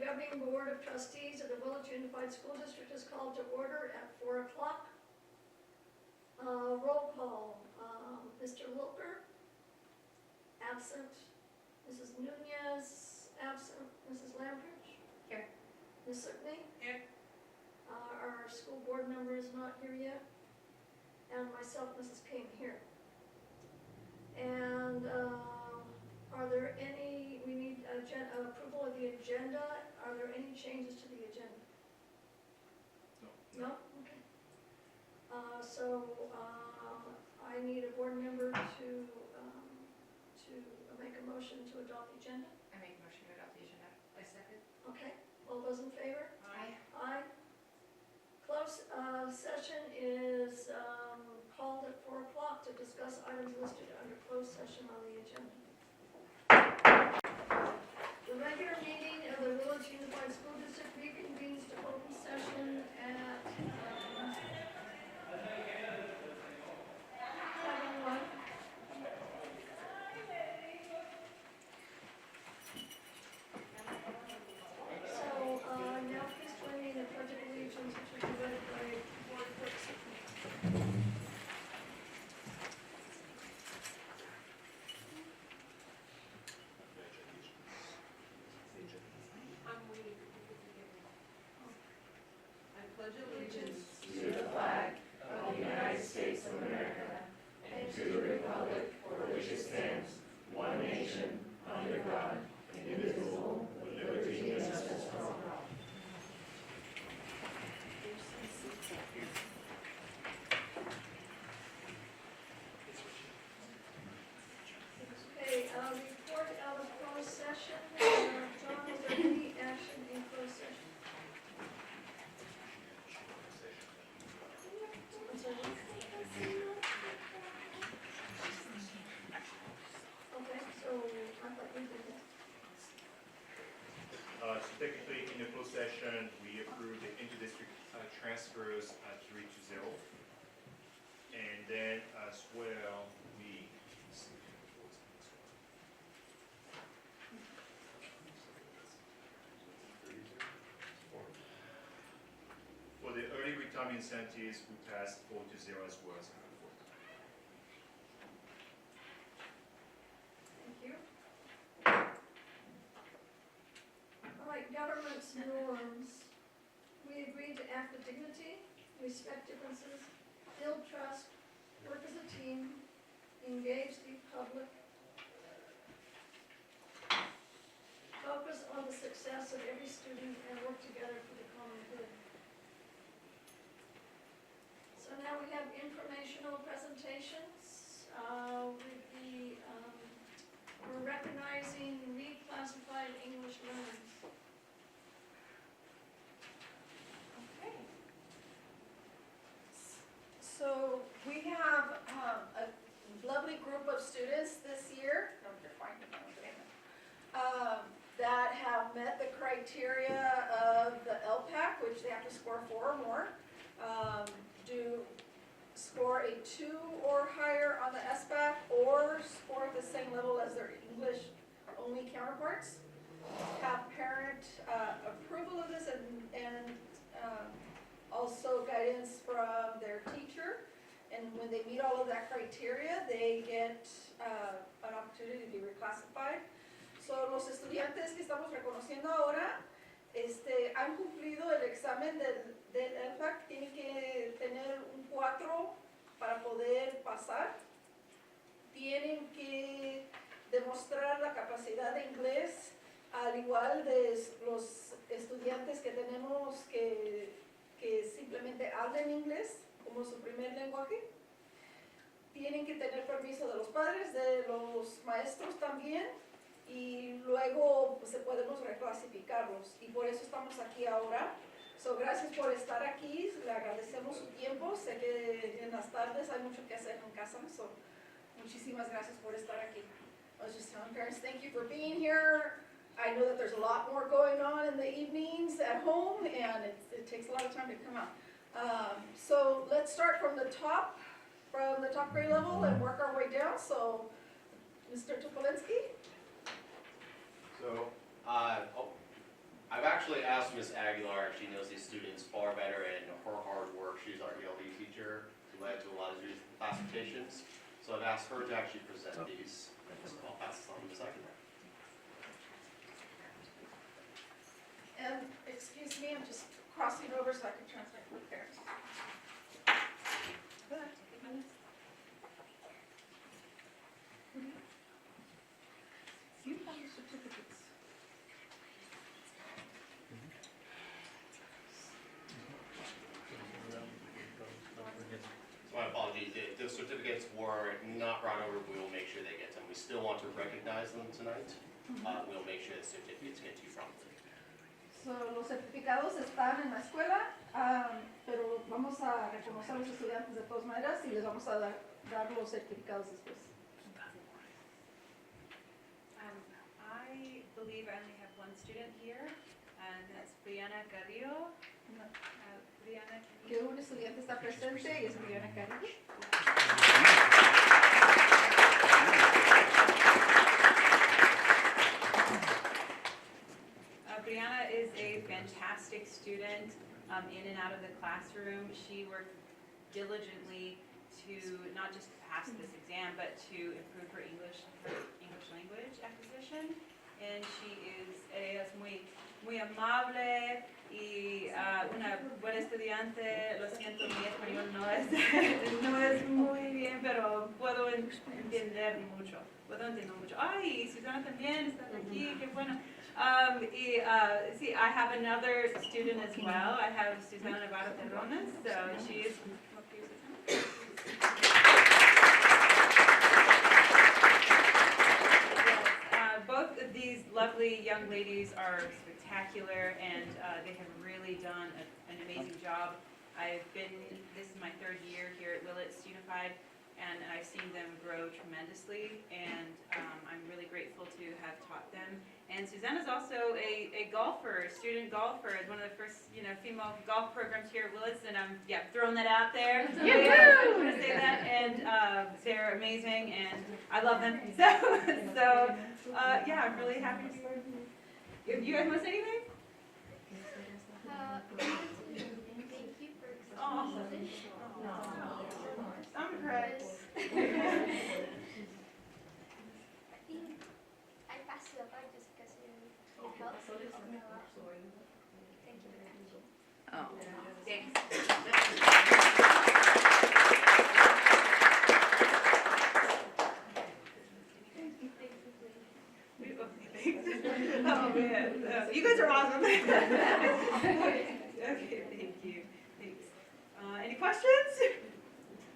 governing board of trustees of the Willits Unified School District is called to order at 4 o'clock. Roll call, Mr. Wilker, absent. Mrs. Nunez, absent. Mrs. Lampridge? Here. Ms. Sutney? Here. Our school board member is not here yet. And myself, Mrs. King, here. And are there any, we need approval of the agenda. Are there any changes to the agenda? No? Okay. I need a board member to make a motion to adopt the agenda. I make a motion to adopt the agenda. I second. Okay, all those in favor? Aye. Aye. Closed session is called at 4 o'clock to discuss items listed under closed session on the agenda. The regular meeting of the Willits Unified School District reconvenes to open session at 7:01. So now please join me in the Pledge of Allegiance, which will be read by Board Clerk. I pledge allegiance to the flag of the United States of America and to the republic for which it stands, one nation, under God, indivisible, with liberty and justice for all. Okay, report out of closed session. John, is there any action in closed session? I'm sorry. Okay, so I thought you did that. So technically, in the closed session, we approved the inter-district transfers at 3-0. And then as well, we for the early retirement incentives, we passed 4-0 as well as before. Thank you. All right, government's norms. We agreed to act with dignity, respect differences, build trust, work as a team, engage the public, focus on the success of every student, and work together for the common good. So now we have informational presentations. We're recognizing reclassified English learners. Okay. So we have a lovely group of students this year that have met the criteria of the LPAC, which they have to score 4 or more, score a 2 or higher on the SBAC, or score at the same level as their English-only counterparts. Have parent approval of this and also guidance from their teacher. And when they meet all of that criteria, they get an opportunity to be reclassified. So los estudiantes que estamos reconociendo ahora han cumplido el examen del LPAC, tienen que tener un 4 para poder pasar. Tienen que demostrar la capacidad de inglés, al igual de los estudiantes que tenemos que simplemente hablen inglés como su primer lenguaje. Tienen que tener permiso de los padres, de los maestros también, y luego pues, podemos reclasificarlos. Y por eso estamos aquí ahora. So, gracias por estar aquí, le agradecemos su tiempo. Sé que en las tardes hay mucho que hacer en casa, so muchísimas gracias por estar aquí. I was just telling parents, thank you for being here. I know that there's a lot more going on in the evenings at home, and it takes a lot of time to come out. So let's start from the top grade level and work our way down. So, Mr. Topolinsky. So, I've actually Clark, she knows these students far better, and her hard work, she's our ELD teacher, who led to a lot of these classifications. So I've asked her to actually present these, so I'll pass this on in a second. And, excuse me, I'm just crossing over so I can translate with parents. You have the certificates. So my apologies, if the certificates were not brought over, we will make sure they get them. We still want to recognize them tonight. We'll make sure the certificates get to you promptly. So, los certificados están en la escuela, pero vamos a reconocer a los estudiantes de todas maneras y les vamos a dar los certificados después. I believe I only have one student here, and that's Brianna Carrillo. Brianna, can Que you? un estudiante está presente y es Brianna Carrillo. Brianna is a fantastic student in and out of the classroom. She worked diligently to not just pass this exam, but to improve her English language acquisition. And she es muy amable y una buena estudiante. Lo siento, mi español no es muy bien, pero puedo entender mucho. Ay, Susana también está aquí, qué bueno. See, I have another student as well. I have Susana Navarro Terrones, so she is. Both of these lovely young ladies are spectacular, and they have really done an amazing job. This is my third year here at Willits Unified, and I've seen them grow tremendously, and I'm really grateful to have taught them. And Susanna's also a golfer, a student golfer, one of the first, female golf programs here at Willits, and I'm, throwing that out there. I'm going to say that, and they're amazing, and I love them. So I'm really happy to be here. You guys want to say anything? Thank you for Awesome. I'm correct. I passed it up just because it helps. Thank you. Oh, thanks. Oh, man. You guys are awesome. Okay, thank you. Thanks. Any questions?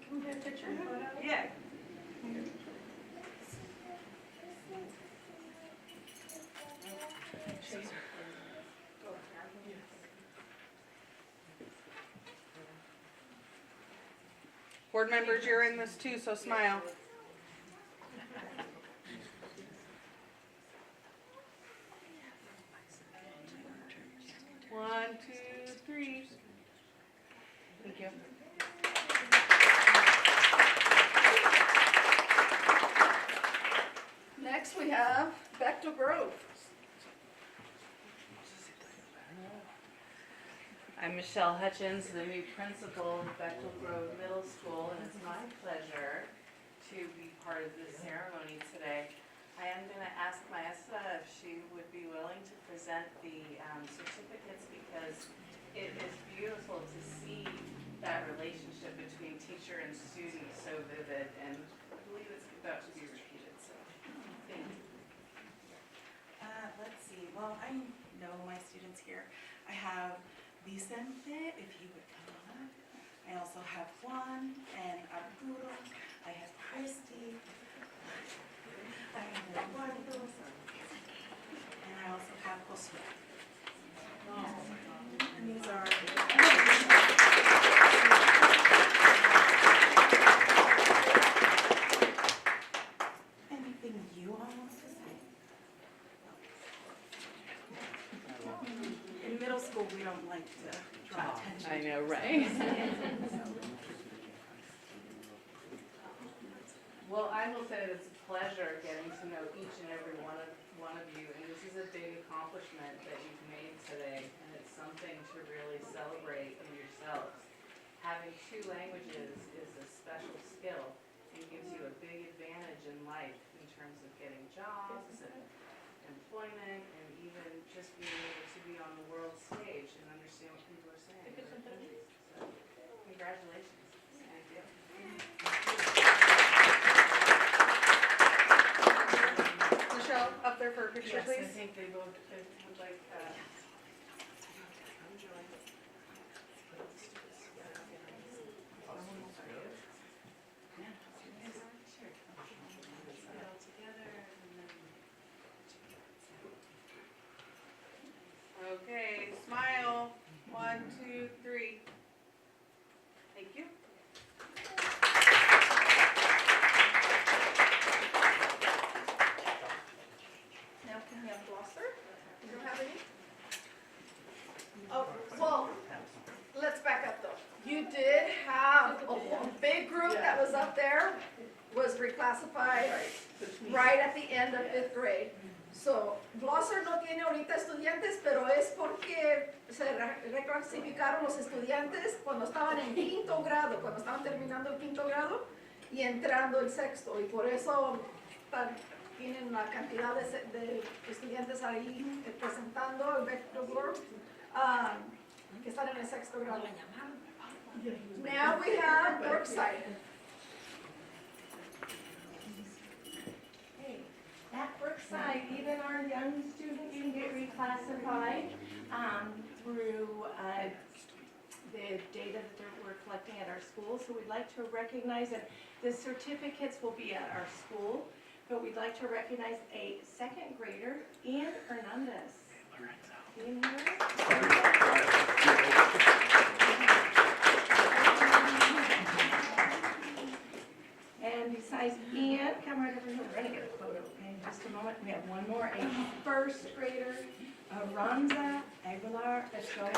Can we get a picture? Yeah. Board members, you're in this too, so smile. One, two, three. Thank you. Next we have Bechtel Grove. I'm Michelle Hutchins, the new principal of Bechtel Grove Middle School, and it's my pleasure to be part of this ceremony today. I am going to ask Maestra if she would be willing to present the certificates, because it is beautiful to see that relationship between teacher and student so vivid, and I believe it's about to be repeated, so thank you. Let's see, well, I know my students here. I have Vicente, if he would come on up. I also have Juan and Arturo. I have Christy. I have Eduardo. And I also have Josue. And these are... Anything you all want to say? In middle school, we don't like to draw attention. I know, right? Well, I will say that it's a pleasure getting to know each and every one of you, and this is a big accomplishment that you've made today, and it's something to really celebrate in yourselves. Having 2 languages is a special skill and gives you a big advantage in life in terms of getting jobs and employment and even just being able to be on the world stage and understand what people are saying in other countries. So, congratulations. Thank you. Michelle, up there for a picture, Yes, I please. think they both would like, Okay, smile. 1, 2, 3. Thank you. Now, can we have Gloucester? You don't have any? Oh, well, let's back up though. You did have a big group that was up there, was reclassified right at the end of 5th grade. So, Gloucester no tiene ahorita estudiantes, pero es porque se reclasificaron los estudiantes cuando estaban en 5º grado, cuando estaban terminando el 5º grado y entrando el 6º. Y por eso tienen una cantidad de estudiantes ahí presentando el Vector Globe, que están en el 6º grado. Now we have Brookside. At Brookside, even our young students can get reclassified through the data that we're collecting at our school. So we'd like to recognize that the certificates will be at our school, but we'd like to recognize a 2nd grader, Ian Hernandez. Ian here? And besides Ian, come right over here, we're gonna get a photo, okay, in just a moment. We have one more, a 1st grader, Aranza Aguilar Estrella.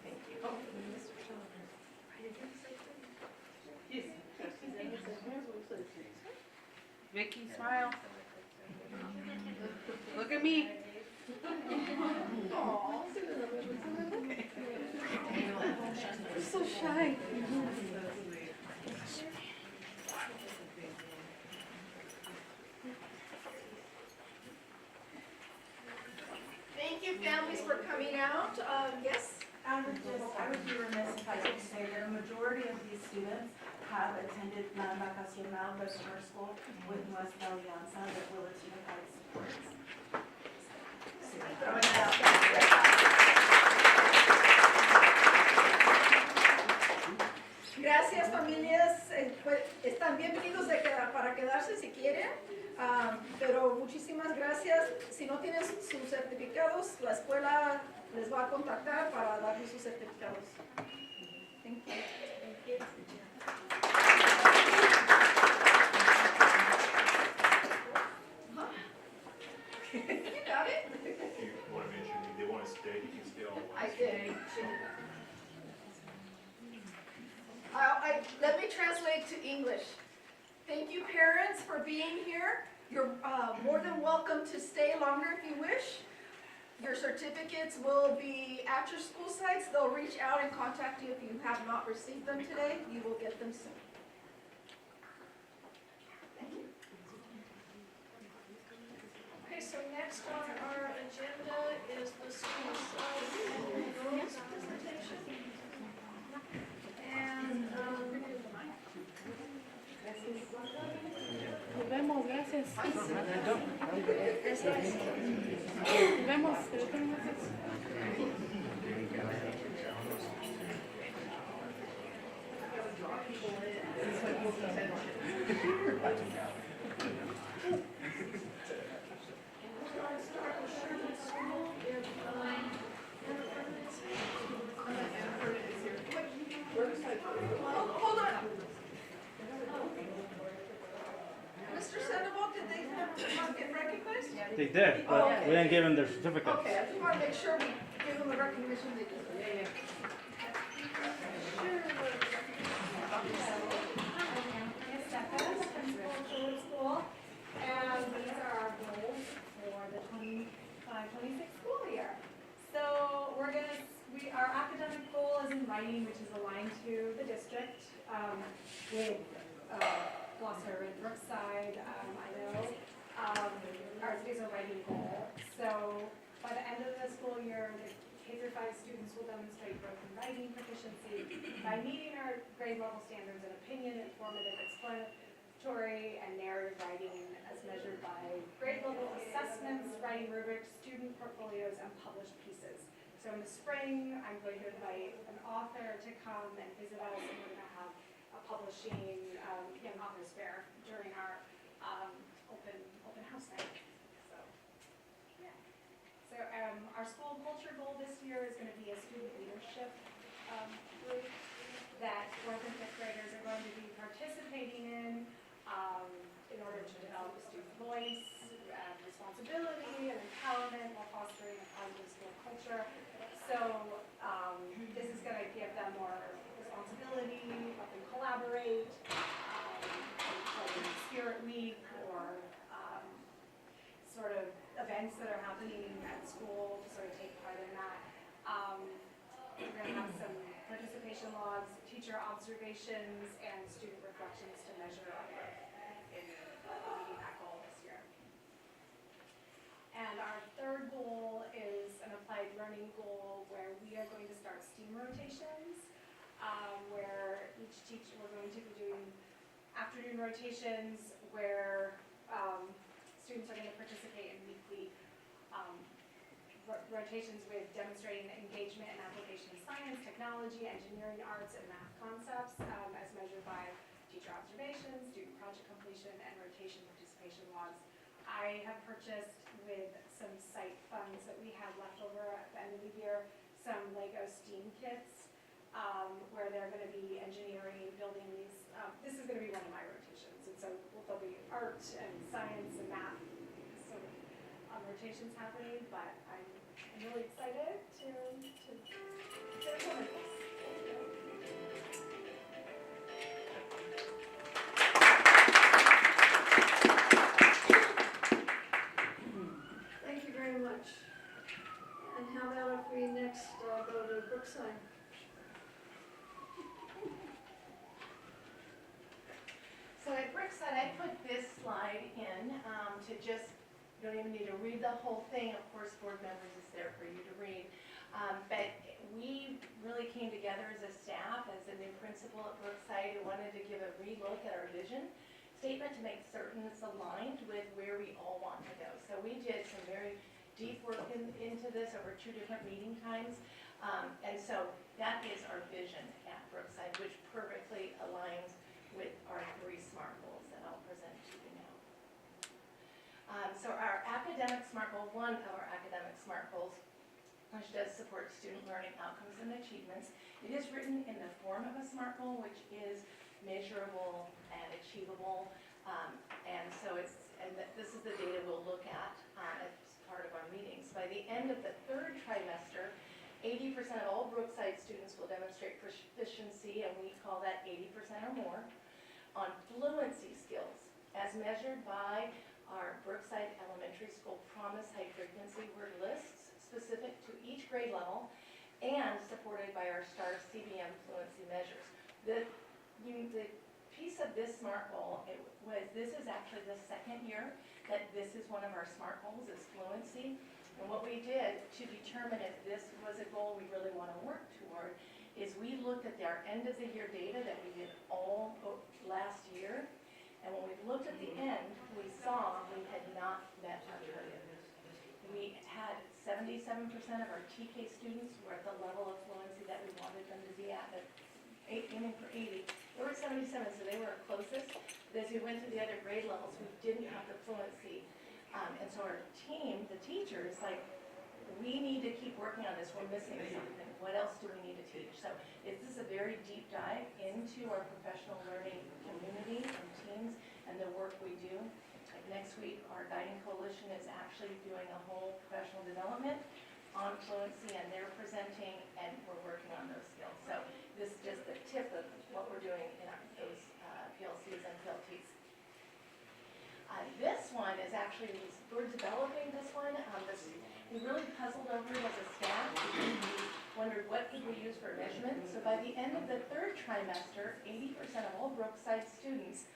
Thank you. Oh, Vicky, smile. Look at me. Aw. You're so shy. Thank you, families, for coming out. Yes? I would be remiss if I didn't say that a majority of these students have attended La Vacacional, the summer school with Nuestra Alianza that Willits Unified supports. Gracias, familias. Pues, están bienvenidos para quedarse si quieren, pero muchísimas gracias. Si no tienen sus certificados, la escuela les va a contactar para darles sus certificados. Thank you. You got it? If you want to mention, if they want to stay, you can stay on. I did. Let me translate to English. Thank you, parents, for being here. You're more than welcome to stay longer if you wish. Your certificates will be at your school sites. They'll reach out and contact you if you have not received them today. You will get them soon. Thank you. Okay, so next on our agenda is the school site girls presentation. And, Nos vemos, gracias. Nos vemos. Hold on. Mr. Sandoval, did they not get recognized? They did, but we didn't give them their certificates. Okay, I just want to make sure we give them the recognition they deserve. School, with Gloucester and Brookside, I know, our is a writing goal. So by the end of the school year, the K-5 students will demonstrate growth in writing proficiency by meeting our grade level standards in opinion, informative, explanatory, and narrative writing as measured by grade level assessments, writing rubrics, student portfolios, and published pieces. So in the spring, I'm going to invite an author to come and visit us, and we're going to have a publishing young authors fair during our open house night. So, yeah. So our school culture goal this year is going to be a student leadership group that fourth and fifth graders are going to be participating in order to develop a student voice, responsibility, and empowerment while fostering a positive school culture. So this is going to give them more responsibility, help them collaborate, like Spirit Week or sort of events that are happening at school to sort of take part in that. We're going to have some participation logs, teacher observations, and student reflections to measure our growth in meeting that goal this year. And our third goal is an applied learning goal where we are going to start STEAM rotations, where each teacher, we're going to be doing afternoon rotations where students are going to participate in weekly rotations with demonstrating engagement and application of science, technology, engineering, arts, and math concepts as measured by teacher observations, student project completion, and rotation participation logs. I have purchased with some site funds that we have left over at the end of the year some Lego STEAM kits where they're going to be engineering, building these. This is going to be one of my rotations, and so there'll be art and science and math sort of rotations happening, but I'm really excited to implement this. Thank you very much. And how about if we next go to Brookside? So at Brookside, I put this slide in to just, you don't even need to read the whole thing. Of course, board members is there for you to read. But we really came together as a staff, as a new principal at Brookside, who wanted to give a relook at our vision statement to make certain it's aligned with where we all want to go. So we did some very deep work into this over 2 different meeting times. And so that is our vision at Brookside, which perfectly aligns with our 3 SMART goals that I'll present to you now. So our academic SMART goal, one of our academic SMART goals, which does support student learning outcomes and achievements, it is written in the form of a SMART goal, which is measurable and achievable. And so this is the data we'll look at as part of our meetings. By the end of the 3rd trimester, 80% of all Brookside students will demonstrate proficiency, and we call that 80% or more, on fluency skills as measured by our Brookside Elementary School Promise High Frequency Word Lists specific to each grade level and supported by our STAR CBM fluency measures. The piece of this SMART goal, this is actually the 2nd year that this is one of our SMART goals, is fluency. And what we did to determine if this was a goal we really want to work toward is we looked at our end of the year data that we did all last year. And when we looked at the end, we saw we had not met our target. We had 77% of our TK students were at the level of fluency that we wanted them to be at aiming for 80. They were 77, so they were our closest. But as we went to the other grade levels, we didn't have the fluency. And so our team, the teachers, like, we need to keep working on this. We're missing something. What else do we need to teach? So this is a very deep dive into our professional learning community and teams and the work we do. Like next week, our Guiding Coalition is actually doing a whole professional development on fluency, and they're presenting, and we're working on those skills. So this is just the tip of what we're doing in those PLCs and PLTs. This one is actually, we're developing this one. We really puzzled over it as a staff. We wondered through what could we use for measurement. So by the end of the third trimester, 80% of all Brookside students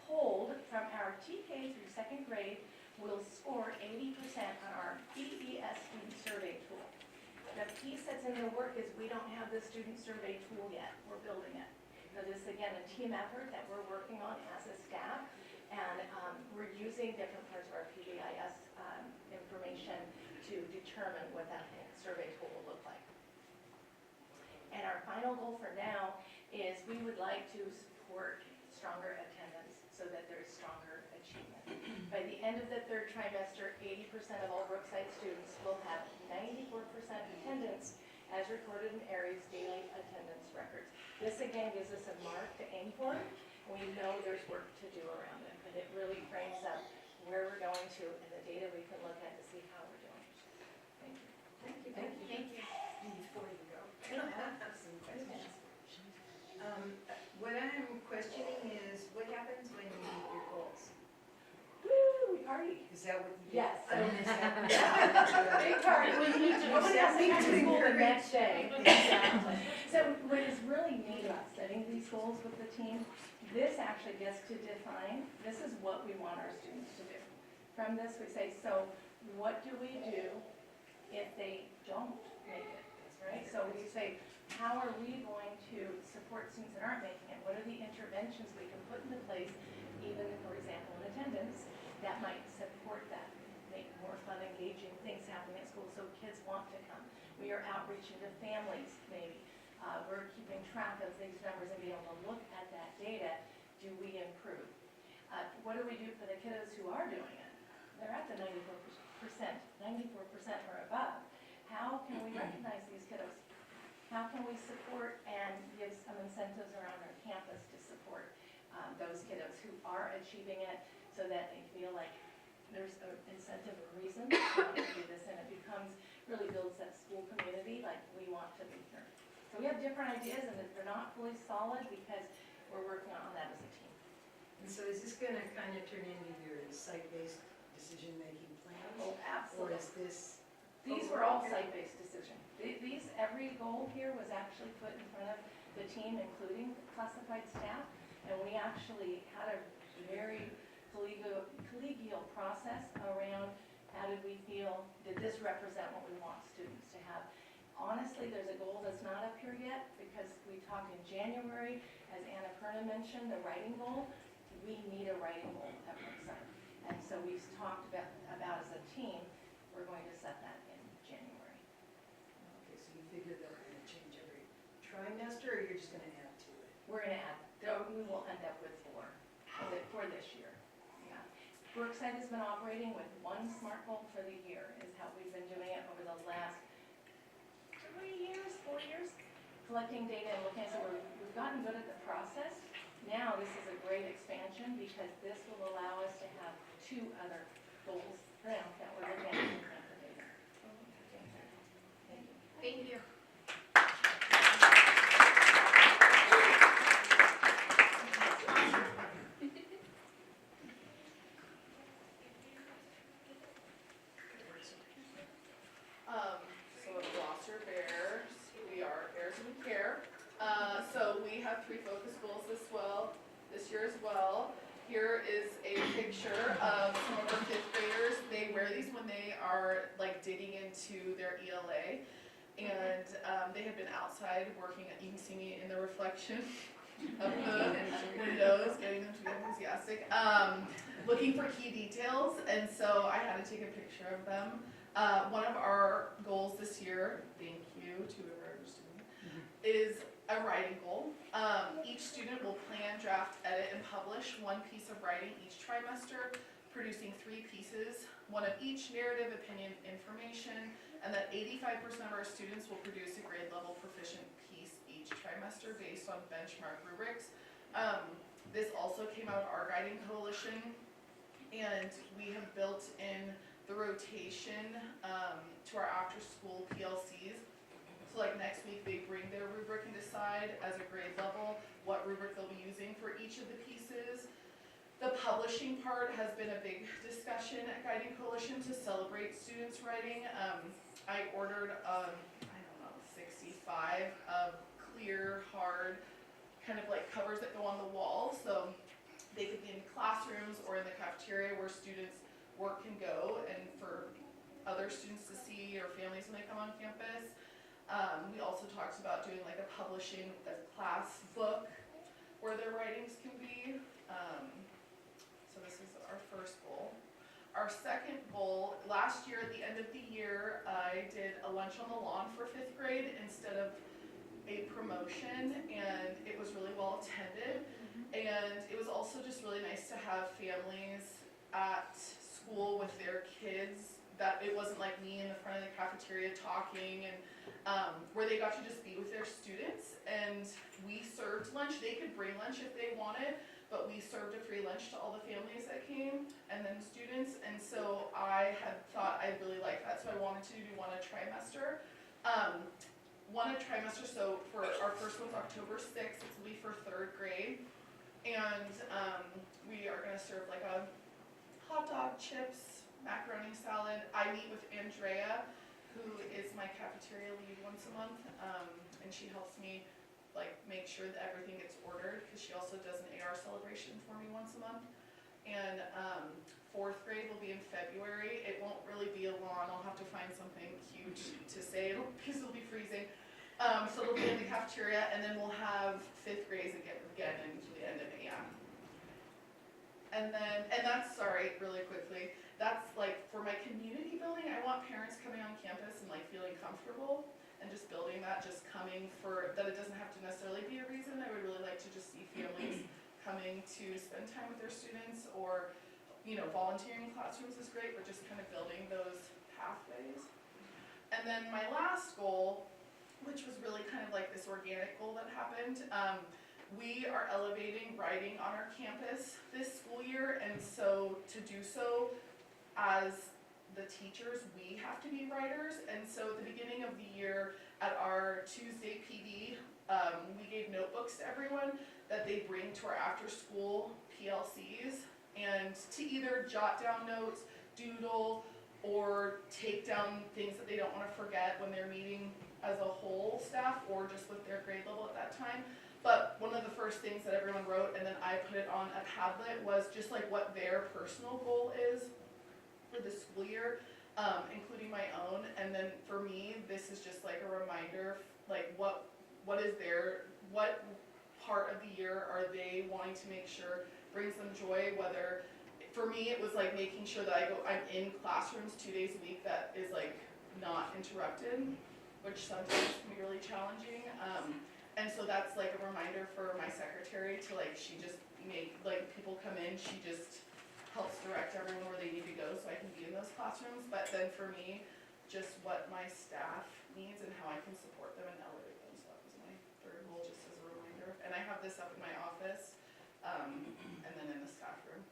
polled from our TK through second grade will score 80% on our PES student survey tool. The piece that's in the work is we don't have the student survey tool yet. We're building it. So this is, again, a team effort that we're working on as a staff, and we're using different parts of our PBIS information to determine what that survey tool will look like. And our final goal for now is we would like to support stronger attendance so that there's stronger achievement. By the end of the third trimester, 80% of all Brookside students will have 94% attendance as recorded in Aries daily attendance records. This again gives us a mark to aim for. We know there's work to do around it, but it really frames up where we're going to and the data we can look at to see how we're doing. Thank you. Thank you. Thank you. Thank you. Before you go, I have some questions. What I'm questioning is what happens when you meet your goals? Woo, we party. Is that what you do? Yes. I mean, is that? Big party. We need to, nobody else Something comes to to school the encourage. next day. Exactly. So what is really neat about setting these goals with the team, this actually gets to define, this is what we want our students to do. From this, we say, so what do we do if they don't make it, right? So we say, how are we going to support students that aren't making it? What are the interventions we can put into place, even, for example, in attendance, that might support that, make more fun, engaging things happening at school so kids want to come. We are outreaching to families, maybe. We're keeping track of these numbers and being able to look at that data. Do we improve? What do we do for the kiddos who are doing it? They're at the 94% or above. How can we recognize these kiddos? How can we support and give some incentives around our campus to support those kiddos who are achieving it so that they feel like there's an incentive or reason to do this, and it really builds that school community like we want to be here. So we have different ideas, and they're not fully solid because we're working on that as a team. And so is this gonna kind of turn into your site-based decision-making plan? Oh, Or absolutely. is this? These were all site-based decisions. Every goal here was actually put in front of the team, including classified staff, and we actually had a very collegial process around how did we feel, did this represent what we want students to have? Honestly, there's a goal that's not up here yet because we talked in January, as Anna Perna mentioned, the writing goal. We need a writing goal at Brookside. And so we've talked about as a team, we're going to set that in January. Okay, so you figure that we're gonna change every trimester, or you're just gonna add to it? We're going to add, we will end up with 4 for this year. Yeah. Brookside has been operating with 1 SMART goal for the year, is how we've been doing it over the last 4 years, collecting data and looking at it. So we've gotten good at the process. Now this is a great expansion because this will allow us to have 2 other goals that we're looking at and looking at the data. Thank you. Thank you. So at Gloucester Bears, we are Bears We Care. So we have 3 focus goals this year as well. Here is a picture of some of our 5th graders. They wear these when they are like digging into their ELA. And they have been outside working, you can see me in the reflection of the windows, getting them to be enthusiastic, looking for key details, and so I had to take a picture of them. One of our goals this year, thank you to whoever's doing it, is a writing goal. Each student will plan, draft, edit, and publish 1 piece of writing each trimester, producing 3 pieces, 1 of each narrative, opinion, information, and that 85% of our students will produce a grade level proficient piece each trimester based on benchmark rubrics. This also came out of our guiding coalition, and we have built in the rotation to our after school PLCs. So like next week they bring their rubric and decide as a grade level what rubric they'll be using for each of the pieces. The publishing part has been a big discussion at Guiding Coalition to celebrate students writing. I ordered, 60 5 of clear, hard, kind of like covers that go on the wall. So they could be in classrooms or in the cafeteria where students work and go, and for other students to see or families when they come on campus. We also talked about doing like a publishing a class book where their writings can be. So this is our first goal. Our second goal, last year at the end of the year, I did a lunch on the lawn for 5th grade instead of a promotion, and it was really well attended. And it was also just really nice to have families at school with their kids, that it wasn't like me in the front of the cafeteria talking, and where they got to just be with their students. And we served lunch. They could bring lunch if they wanted, but we served a free lunch to all the families that came and then students. And so I had thought I'd really like that, so I wanted to do one a trimester. So for our first one's October 6th, it's will be for 3rd grade. And we are gonna serve like a hot dog, chips, macaroni salad. I meet with Andrea, who is my cafeteria lead once a month, and she helps me like make sure that everything gets ordered, because she also does an AR celebration for me once a month. And 4th grade will be in February. It won't really be a lawn. I'll have to find something cute to say because it'll be freezing. So it'll be in the cafeteria, and then we'll have 5th grades again into the end of it, yeah. And that's, sorry, really quickly, that's like for my community building. I want parents coming on campus and like feeling comfortable, and just building that, just coming for, that it doesn't have to necessarily be a reason. I would really like to just see families coming to spend time with their students, or, you know, volunteering in classrooms is great, but just kind of building those pathways. And then my last goal, which was really kind of like this organic goal that happened, we are elevating writing on our campus this school year, and so to do so, as the teachers, we have to be writers. And so at the beginning of the year at our Tuesday PD, we gave notebooks to everyone that they bring to our after-school PLCs, and to either jot down notes, doodle, or take down things that they don't want to forget when they're meeting as a whole staff, or just with their grade level at that time. But one of the first things that everyone wrote, and then I put it on a Padlet, was just like what their personal goal is for the school year, including my own. And then for me, this is just like a reminder, like what part of the year are they wanting to make sure brings them joy. Whether, for me, it was like making sure that I'm in classrooms 2 days a week that is like not interrupted, which sometimes can be really challenging. And so that's like a reminder for my secretary to like, she just like people come in, she just helps direct everyone where they need to go so I can be in those classrooms. But then for me, just what my staff needs and how I can support them and elevate them. So that was my 3rd goal, just as a reminder. And I have this up in my office, and then in the staff room.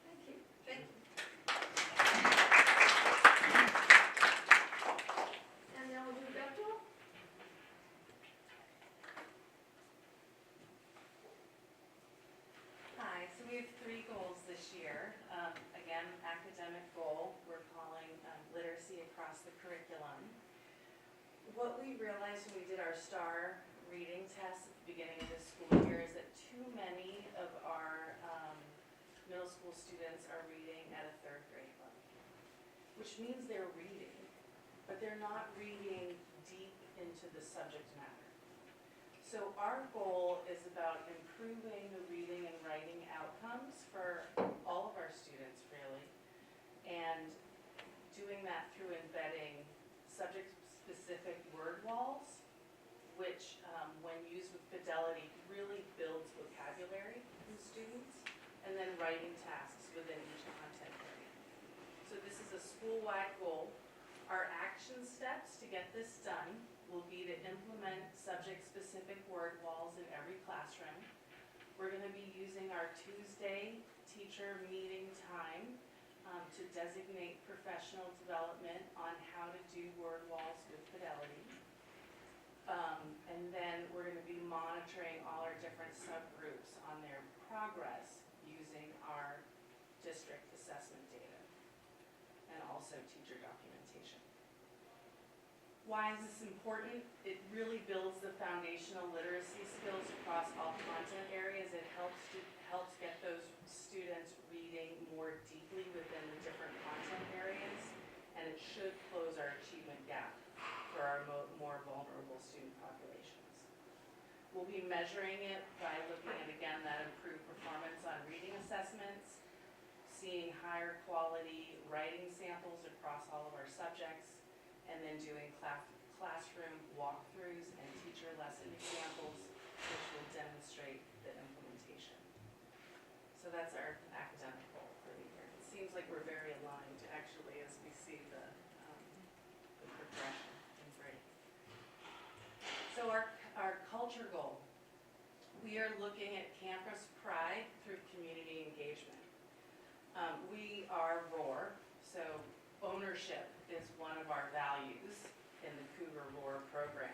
Thank you. Thank you. And now we'll do Bethel. Hi, so we have 3 goals this year. Again, academic goal, we're calling literacy across the curriculum. What we realized when we did our STAR reading test at the beginning of the school year is that too many of our middle school students are reading at a 3rd grade level, which means they're reading, but they're not reading deep into the subject matter. So our goal is about improving the reading and writing outcomes for all of our students, really, and doing that through embedding subject-specific word walls, which, when used with fidelity, really builds vocabulary in students, and then writing tasks within each content area. So this is a school-wide goal. Our action steps to get this done will be to implement subject-specific word walls in every classroom. We're going to be using our Tuesday teacher meeting time to designate professional development on how to do word walls with fidelity. And then we're going to be monitoring all our different subgroups on their progress using our district assessment data and also teacher documentation. Why is this important? It really builds the foundational literacy skills across all content areas. It helps get those students reading more deeply within the different content areas, and it should close our achievement gap for our more vulnerable student populations. We'll be measuring it by looking at, again, that improved performance on reading assessments, seeing higher quality writing samples across all of our subjects, and then doing classroom walkthroughs and teacher lesson examples, which will demonstrate the implementation. So that's our academic goal for the year. It seems like we're very aligned, actually, as we see the progression in grade. So our culture goal, we are looking at campus pride through community engagement. We are ROAR, so ownership is one of our values in the Cougar ROAR program.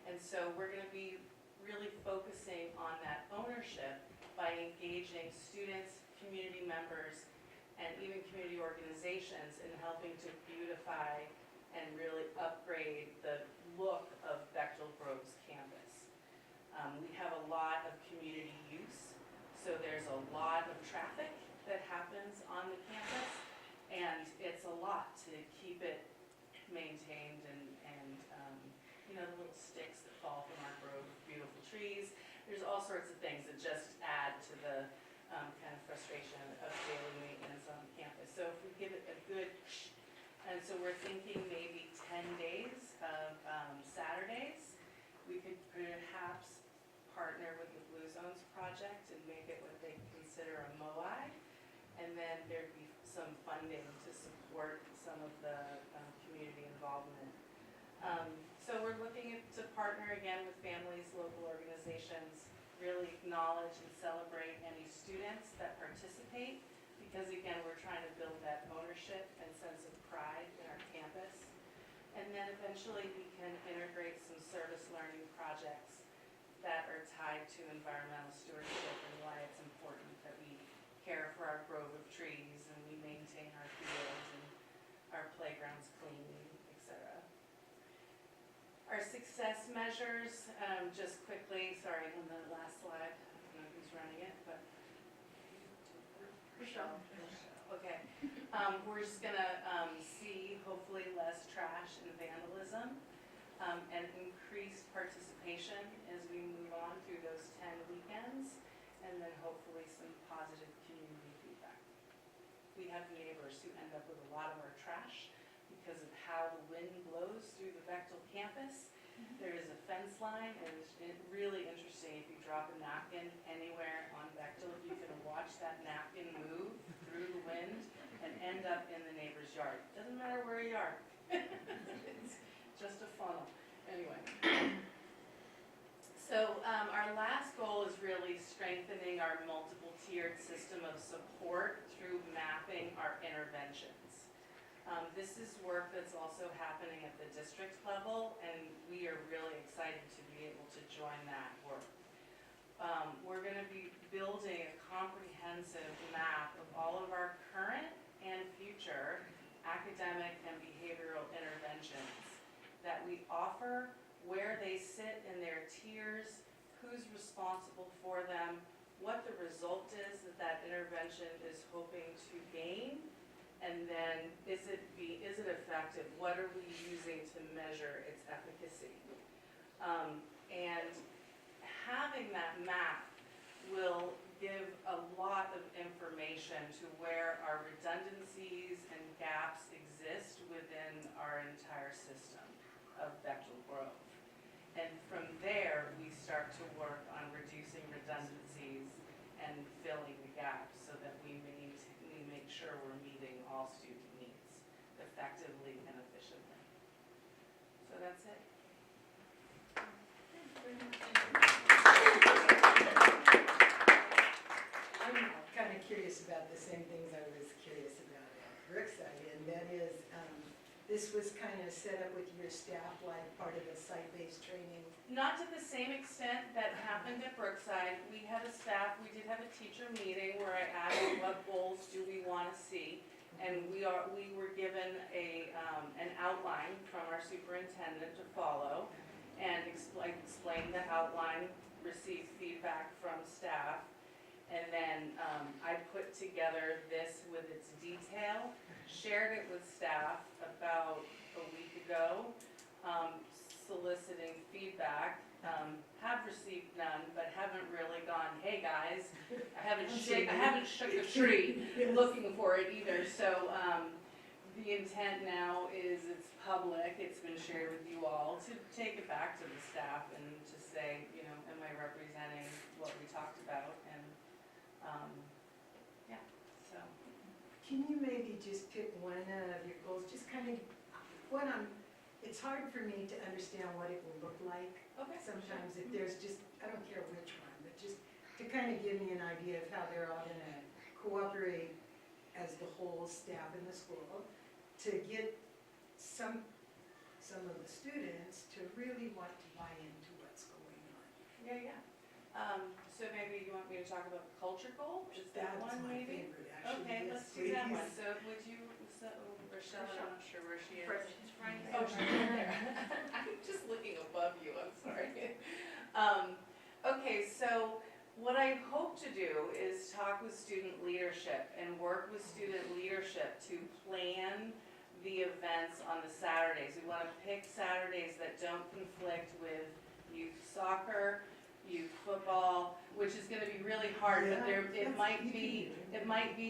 And so we're going to be really focusing on that ownership by engaging students, community members, and even community organizations in helping to beautify and really upgrade the look of Bechtel Grove's campus. We have a lot of community use, so there's a lot of traffic that happens on the campus, and it's a lot to keep it maintained and you know, the little sticks that fall from our grove of beautiful trees. There's all sorts of things that just add to the kind of frustration of daily maintenance on the campus. So if we give it a good, and so we're thinking maybe 10 days of Saturdays, we could perhaps partner with the Blue Zones Project and make it what they consider a MOI, and then there'd be some funding to support some of the community involvement. So we're looking to partner again with families, local organizations, really acknowledge and celebrate any students that participate, because again, we're trying to build that ownership and sense of pride in our campus. And then eventually we can integrate some service learning projects that are tied to environmental stewardship and why it's important that we care for our grove of trees and we maintain our fields and our playgrounds clean, etc. Our success measures, just quickly, sorry, on the last slide, I don't know who's running it, but Michelle. Okay. We're just gonna see hopefully less trash and vandalism and increased participation as we move on through those 10 weekends, and then hopefully some positive community feedback. We have neighbors who end up with a lot of our trash because of how the wind blows through the Bechtel campus. There is a fence line, and it's really interesting. If you drop a napkin anywhere on Bechtel, you can watch that napkin move through the wind and end up in the neighbor's yard. Doesn't matter where you are. It's just a funnel. Anyway. So our last goal is really strengthening our multiple tiered system of support through mapping our interventions. This is work that's also happening at the district level, and we are really excited to be able to join that work. We're going to be building a comprehensive map of all of our current and future academic and behavioral interventions that we offer, where they sit in their tiers, who's responsible for them, what the result is that that intervention is hoping to gain, and then is it effective? What are we using to measure its efficacy? And having that map will give a lot of information to where our redundancies and gaps exist within our entire system of Bechtel Grove. And from there, we start to work on reducing redundancies and filling the gaps so that we make sure we're meeting all student needs effectively and efficiently. So that's it. I'm kind of curious about the same things I was curious about at Brookside, and that is, this was kind of set up with your staff like part of a site-based training. Not to the same extent that happened at Brookside. We had a staff, we did have a teacher meeting where I asked what goals do we want to see. And we were given an outline from our superintendent to follow and explain the outline, receive feedback from staff. And then I put together this with its detail, shared it with staff about a week ago, soliciting feedback. Have received none, but haven't really gone, hey guys, I haven't shook the tree looking for it either. So the intent now is it's public, it's been shared with you all, to take it back to the staff and to say, you know, am I representing what we talked about? And yeah, so. Can you maybe just pick one of your goals, just kind of, it's hard for me to understand what it will look like. Okay. Sometimes if there's just, I don't care which one, but just to kind of give me an idea of how they're all gonna cooperate as the whole staff in the school to get some of the students to really want to buy into what's going on. Yeah. So maybe you want me to talk about the culture goal? Is that That's one my maybe? favorite, actually. Okay, Yes, let's do that one. please. So would you, Rochelle, I'm not sure where she is. She's right Oh, she's right there. I'm just looking above you, I'm sorry. Okay, so what I hope to do is talk with student leadership and work with student leadership to plan the events on the Saturdays. We want to pick Saturdays that don't conflict with youth soccer, youth football, which is going to be really hard, but it might be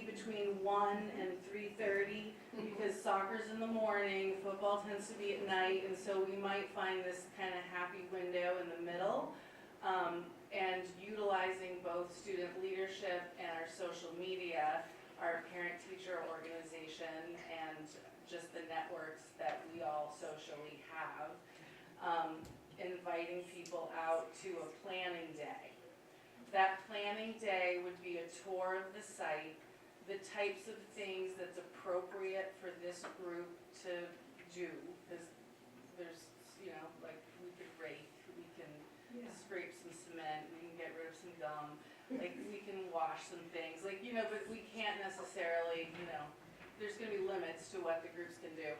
between 1 and 3:30 because soccer's in the morning, football tends to be at night, and so we might find this kind of happy window in the middle. And utilizing both student leadership and our social media, our parent-teacher organization, and just the networks that we all socially have, inviting people out to a planning day. That planning day would be a tour of the site, the types of things that's appropriate for this group to do, because there's, you know, like we could rake, we can scrape some cement, we can get rid of some gum, like we can wash some things, like, you know, but we can't necessarily, you know, there's gonna be limits to what the groups can do.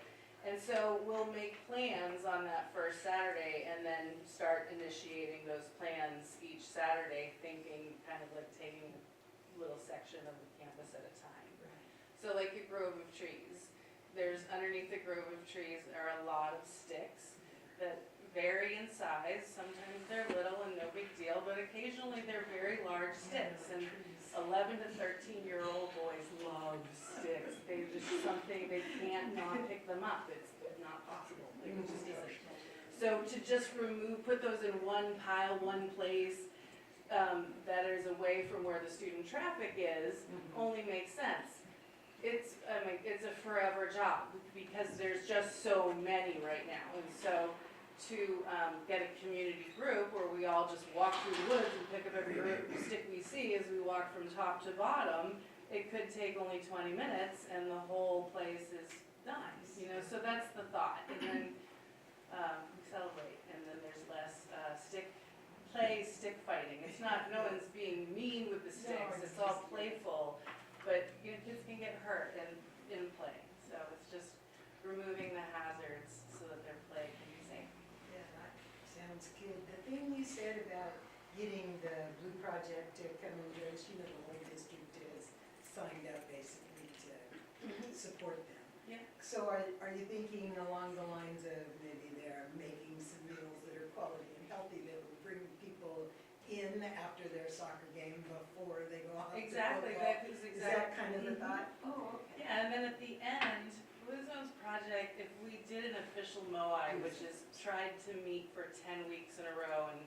And so we'll make plans on that first Saturday and then start initiating those plans each Saturday, thinking kind of like taking a little section of the campus at a time. So like a grove of trees, there's underneath the grove of trees are a lot of sticks that vary in size. Sometimes they're little and no big deal, but occasionally they're very large sticks. And 11 to 13-year-old boys love sticks. They just something, they can't not pick them up. It's not possible. Like, it just isn't. So to just put those in one pile, one place, that is away from where the student traffic is, only makes sense. It's a forever job because there's just so many right now. And so to get a community group where we all just walk through the woods and pick up every stick we see as we walk from top to bottom, it could take only 20 minutes and the whole place is done, you know, so that's the thought. And then we celebrate, and then there's less stick fighting. It's not, no one's being mean with the sticks, it's all playful, but you know, kids can get hurt in play. So it's just removing the hazards so that their play can be safe. Yeah, that sounds good. The thing you said about getting the Blue Project to come and join us, you know, the whole district is signed up basically to support them. Yeah. So are you thinking along the lines of maybe they're making some meals that are quality and healthy that will bring people in after their soccer game before they go out to Exactly, football? that is Is exactly. that kind of the thought? Oh, okay. Yeah, and then at the end, Blue Zones Project, if we did an official MOI, which is tried to meet for 10 weeks in a row and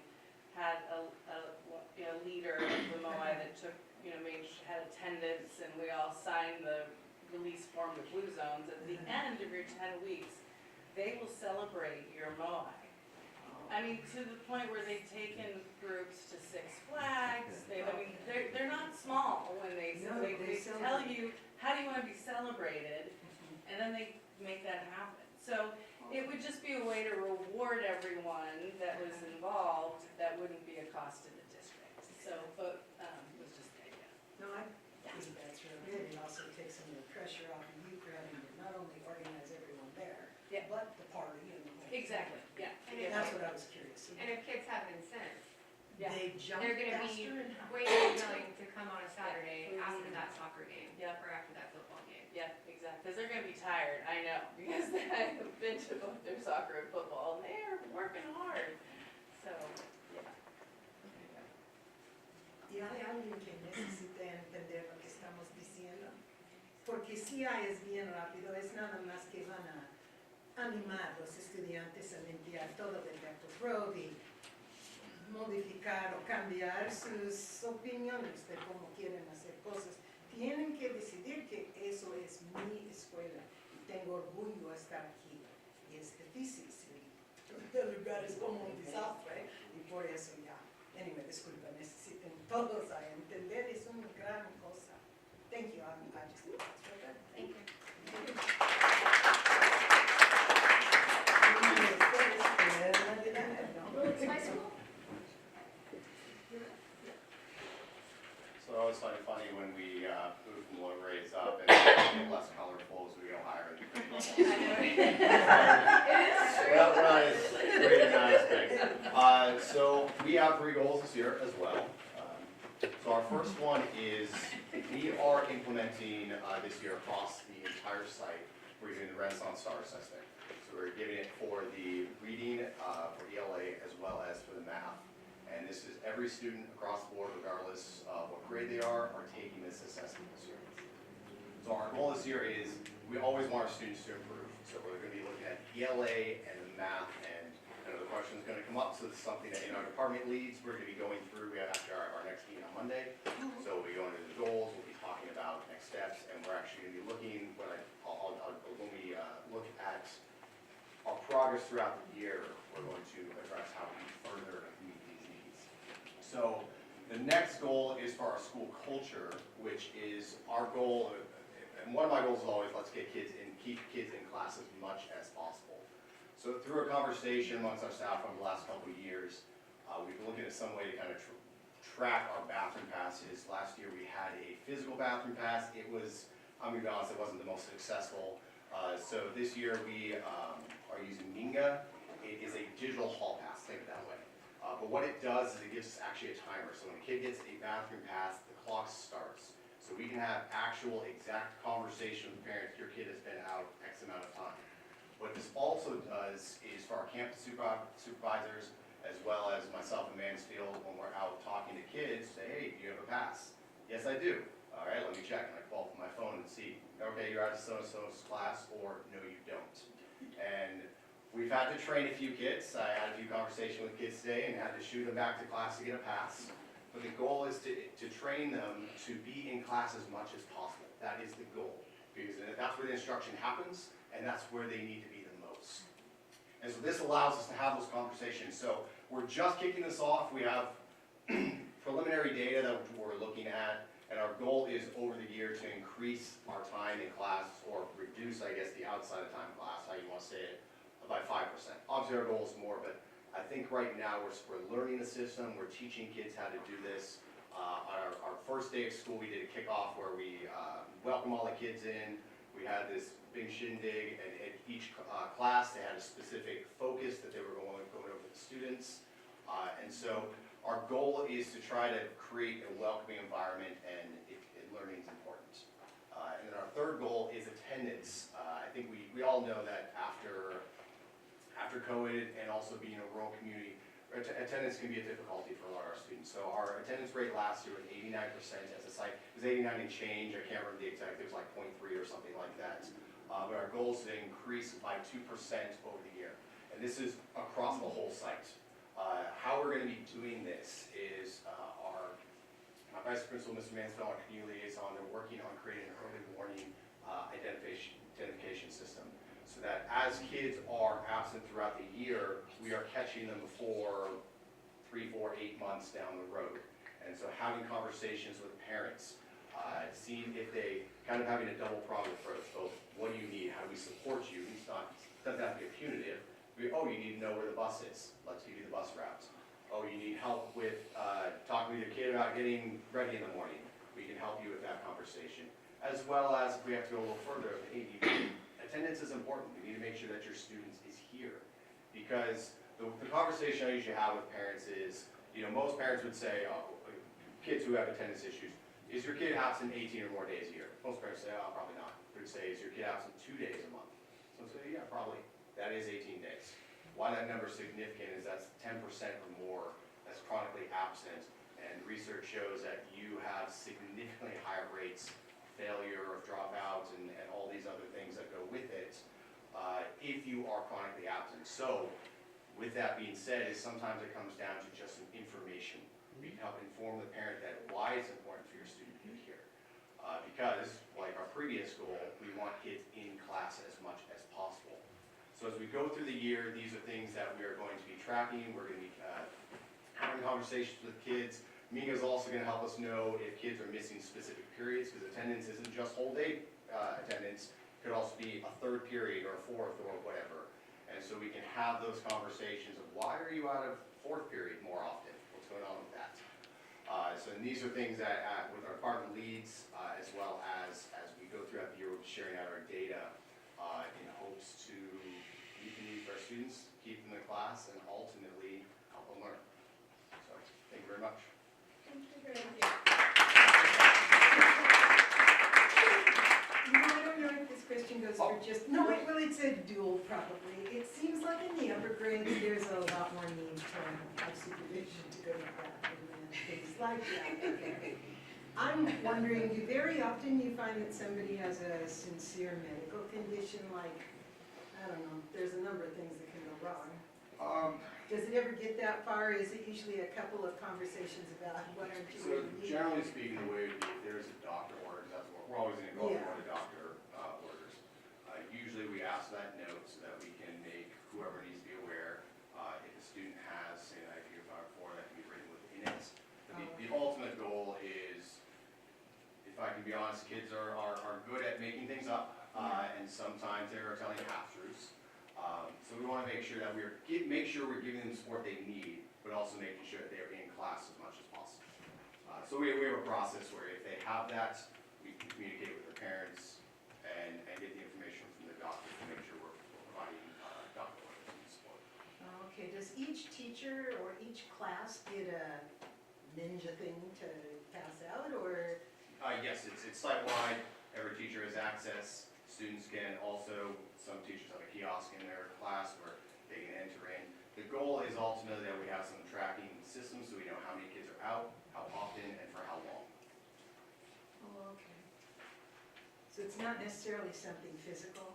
had a leader of the MOI that took, you know, had attendance and we all signed the release form with Blue Zones, at the end of your 10 weeks, they will celebrate your MOI. I mean, to the point where they've taken groups to Six Flags. They're not small when they tell you, how do you want to be celebrated? And then they make that happen. So it would just be a way to reward everyone that was involved that wouldn't be a cost to the district. So, but, was just the idea. No, I think that's really good. It also takes some of the pressure off of you That's what I was curious. And if kids have incentives, They jump they're gonna be faster and way more willing to come on a Saturday after that soccer game, Yeah. or after that football game. Yeah, exactly, because they're gonna be tired, I know, because I've been to both their soccer and football, and they're working hard, so, yeah. ¿Y hay alguien que necesite entender lo que estamos diciendo? Porque si hay es bien rápido, es nada más que van a animar a los estudiantes a limpiar todo de Beto Road y modificar o cambiar sus opiniones de cómo quieren hacer cosas. Tienen que decidir que eso es mi escuela y tengo orgullo de estar aquí. Y es difícil, sí. El lugar es como un desastre y por eso ya. Anyway, disculpa, necesiten todos a entender, es una gran cosa. Thank you, I just think that's real good. Thank you. Willits High School? So I always find it funny when we move from low grades up and get less colorful as we go higher in the grade level. Well, it's great in that aspect. So we have 3 goals this year as well. So our first one is we are implementing this year across the entire site, we're doing the Renaissance Star Assessment. So we're giving it for the reading, for ELA, as well as for the math. And this is every student across the board, regardless of what grade they are taking this assessment this year. So our goal this year is, we always want our students to improve. So we're gonna be looking at ELA and the math, and another question is gonna come up, so it's something that in our department leads, we're gonna be going through, we have after our next meeting on Monday. So we'll be going into the goals, we'll be talking about next steps, and we're actually gonna be looking, when when we look at our progress throughout the year, we're going to address how we further meet these needs. So the next goal is for our school culture, which is our goal, and one of my goals is always let's get kids in, keep kids in class as much as possible. So through a conversation amongst our staff over the last couple of years, we've been looking at some way to kind of track our bathroom passes. Last year we had a physical bathroom pass. It was, I'm gonna be honest, it wasn't the most successful. So this year we are using Minga. It is a digital hall pass, think of it that way. But what it does is it gives us actually a timer. So when a kid gets a bathroom pass, the clock starts. So we can have actual exact conversation with the parent, your kid has been out X amount of time. What this also does is for our campus supervisors, as well as myself and Mansfield, when we're out talking to kids, say, hey, do you have a pass? Yes, I do. All right, let me check. And I pull up my phone and see, okay, you're out of so-and-so's class, or no, you don't. And we've had to train a few kids. I had a few conversations with kids today and had to shoot them back to class to get a pass. But the goal is to train them to be in class as much as possible. That is the goal. Because that's where the instruction happens, and that's where they need to be the most. And so this allows us to have those conversations. So we're just kicking this off. We have preliminary data that we're looking at, and our goal is over the year to increase our time in class, or reduce, I guess, the outside of time class, how you want to say it, by 5%. Obviously our goal is more, but I think right now we're learning the system, we're teaching kids how to do this. On our first day of school, we did a kickoff where we welcomed all the kids in. We had this big shindig, and at each class they had a specific focus that they were going over with the students. And so our goal is to try to create a welcoming environment, and learning is important. And then our third goal is attendance. I think we all know that after COVID and also being a rural community, attendance can be a difficulty for a lot of our students. So our attendance rate last year was 89% as a site. It was 89 and change, I can't remember the exact, it was like 0.3 or something like that. But our goal is to increase by 2% over the year. And this is across the whole site. How we're going to be doing this is my vice principal, Mr. Mansfield, our community liaison, they're working on creating an early warning identification system, so that as kids are absent throughout the year, we are catching them before 3, 4, 8 months down the road. And so having conversations with parents, seeing if they kind of having a double pronged approach. Both, what do you need? How do we support you? It doesn't have to be punitive. Oh, you need to know where the bus is. Let's give you the bus route. Oh, you need help with talking with your kid about getting ready in the morning. We can help you with that conversation. As well as, if we have to go a little further, hey, attendance is important. We need to make sure that your students is here. Because the conversation I usually have with parents is, most parents would say, kids who have attendance issues, is your kid absent 18 or more days a year? Most parents say, oh, probably not. They would say, is your kid absent 2 days a month? So I say, yeah, probably. That is 18 days. Why that number is significant is that's 10% or more that's chronically absent, and research shows that you have significantly higher rates of failure, of dropouts, and all these other things that go with it if you are chronically absent. So, with that being said, is sometimes it comes down to just some information. We can help inform the parent that why it's important for your student to be here. Because, like our previous goal, we want kids in class as much as possible. So as we go through the year, these are things that we are going to be tracking. We're going to be having conversations with kids. Minga's also going to help us know if kids are missing specific periods, because attendance isn't just whole day attendance. It could also be a third period or a fourth or whatever. And so we can have those conversations of why are you out of fourth period more often? What's going on with that? So these are things that with our department leads, as well as we go throughout the year, we'll be sharing out our data in hopes to meet the needs of our students, keep them in class, and ultimately help them learn. So thank you very much. Thank you very much. I don't know if this question goes for just, no, well, it's a dual probably. It seems like in the upper grades, there's a lot more need to have supervision to go to that and things like that. Okay. I'm wondering, very often you find that somebody has a sincere medical condition, like, I don't know, there's a number of things that can go wrong. Does it ever get that far? Is it usually a couple of conversations about what aren't you So really need? generally speaking, the way it would be, if there's a doctor orders, that's what we're always going to go with what a doctor orders. Usually we ask that note so that we can make whoever needs to be aware. If a student has, say, an IV or 504, that can be written within it. But the ultimate goal is, if I can be honest, kids are good at making things up, and sometimes they're telling half-truths. So we want to make sure that we're giving them the support they need, but also making sure that they're in class as much as possible. So we have a process where if they have that, we can communicate with their parents and get the information from the doctor to make sure we're providing doctor orders and support. Okay, does each teacher or each class get a ninja thing to pass out, or? Yes, it's site-wide. Every teacher has access. Students can also, some teachers have a kiosk in their class where they can enter in. The goal is ultimately that we have some tracking systems so we know how many kids are out, how often, and for how long. Oh, okay. So it's not necessarily something physical,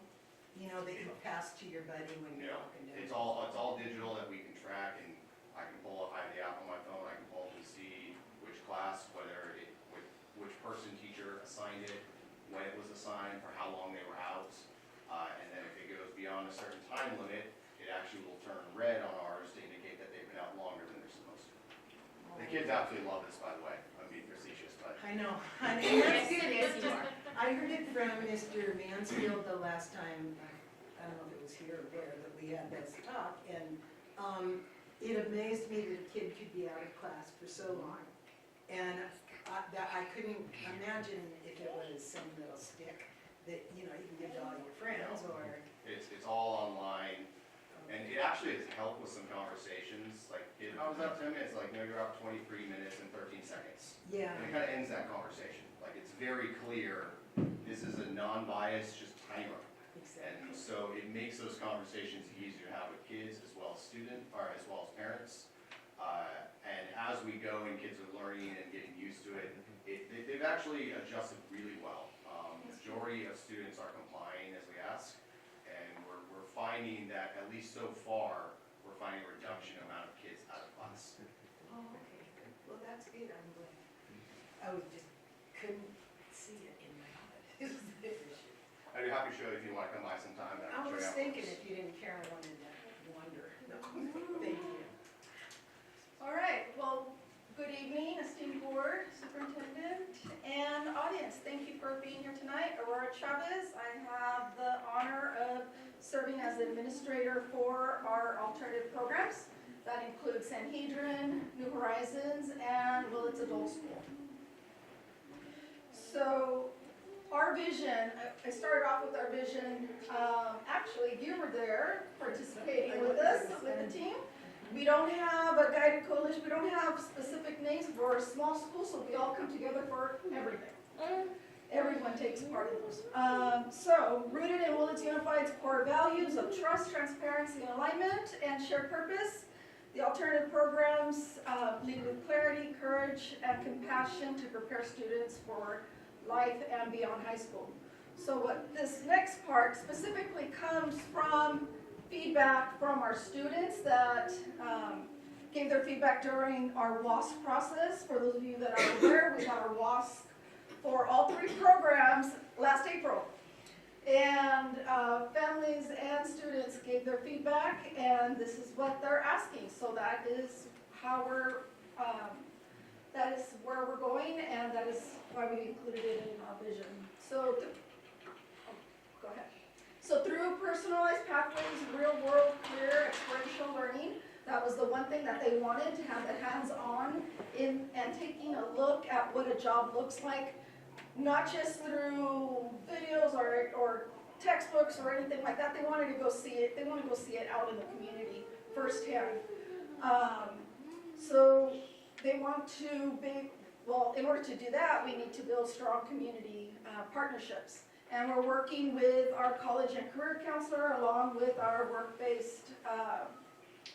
that you pass to your buddy when you're walking down? It's all digital that we can track, and I can pull up, I have the app on my phone, I can pull up and see which class, which person teacher assigned it, when it was assigned, for how long they were out, and then if it goes beyond a certain time limit, it actually will turn red on ours to indicate that they've been out longer than they're supposed to. The kids absolutely love this, by the way. I'm being facetious, but. I know. And that's good. It's just, I heard it from Mr. Mansfield the last time, I don't know if it was here or where, that we had this talk, and it amazed me that a kid could be out of class for so long. And I couldn't imagine if it was some little stick that, you can give to all your friends, or. It's all online, and it actually has helped with some conversations, like, I was up 10 minutes, like, no, you're up 23 minutes and 13 seconds. Yeah. And it kind of ends that conversation. Like, it's very clear, this is a non-biased, just timer. Exactly. And so it makes those conversations easier to have with kids as well as as well as parents. And as we go and kids are learning and getting used to it, they've actually adjusted really well. Majority of students are complying as we ask, and we're finding that, at least so far, we're finding a reduction in amount of kids out of class. Oh, okay. Well, that's good. I'm glad. I just couldn't see it in my head. I'd be happy to show you if you want to come by sometime. I was thinking if you didn't care, I wanted to wonder. No, thank you. All right, well, good evening, esteemed board, superintendent, and audience. Thank you for being here tonight. Aurora Chavez, I have the honor of serving as the administrator for our alternative programs. That includes Sanhedrin, New Horizons, and Willits Adult School. So, our vision, I started off with our vision, actually you were there participating with us, with the team. We don't have a guided coalition, we don't have specific names for a small school, so we all come together for everything. Everyone takes part in those. So, rooted in Willits Unified's core values of trust, transparency, and alignment, and shared purpose, the alternative programs lead with clarity, courage, and compassion to prepare students for life and beyond high school. So what this next part specifically comes from feedback from our students that gave their feedback during our WASC process. For those of you that are aware, we had our WASC for all 3 programs last April. And families and students gave their feedback, and this is what they're asking. So that is how that is where we're going, and that is why we included it in our vision. So, go ahead. So through personalized pathways, real-world, clear, experiential learning, that was the one thing that they wanted, to have the hands-on in and taking a look at what a job looks like, not just through videos or textbooks or anything like that. They wanted to go see it. They want to go see it out in the community firsthand. So they want to be, well, in order to do that, we need to build strong community partnerships. And we're working with our college and career counselor along with our work-based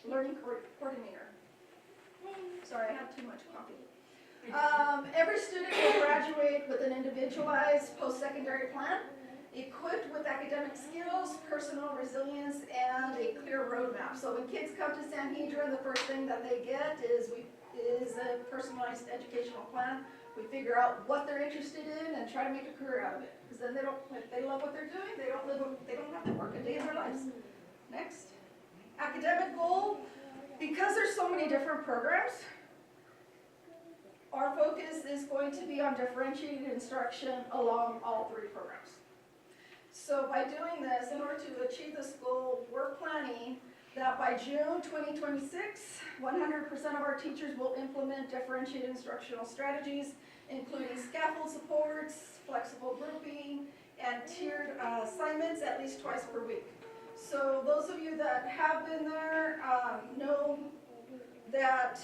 learning coordinator. Sorry, I had too much coffee. Every student will graduate with an individualized post-secondary plan, equipped with academic skills, personal resilience, and a clear roadmap. So when kids come to Sanhedrin, the first thing that they get is a personalized educational plan. We figure out what they're interested in and try to make a career out of it. Because then if they love what they're doing, they don't have to work a day in their lives. Next. Academic goal. Because there's so many different programs, our focus is going to be on differentiated instruction along all 3 programs. So by doing this, in order to achieve this goal, we're planning that by June 2026, 100% of our teachers will implement differentiated instructional strategies, including scaffold supports, flexible grouping, and tiered assignments at least twice per week. So those of you that have been there know that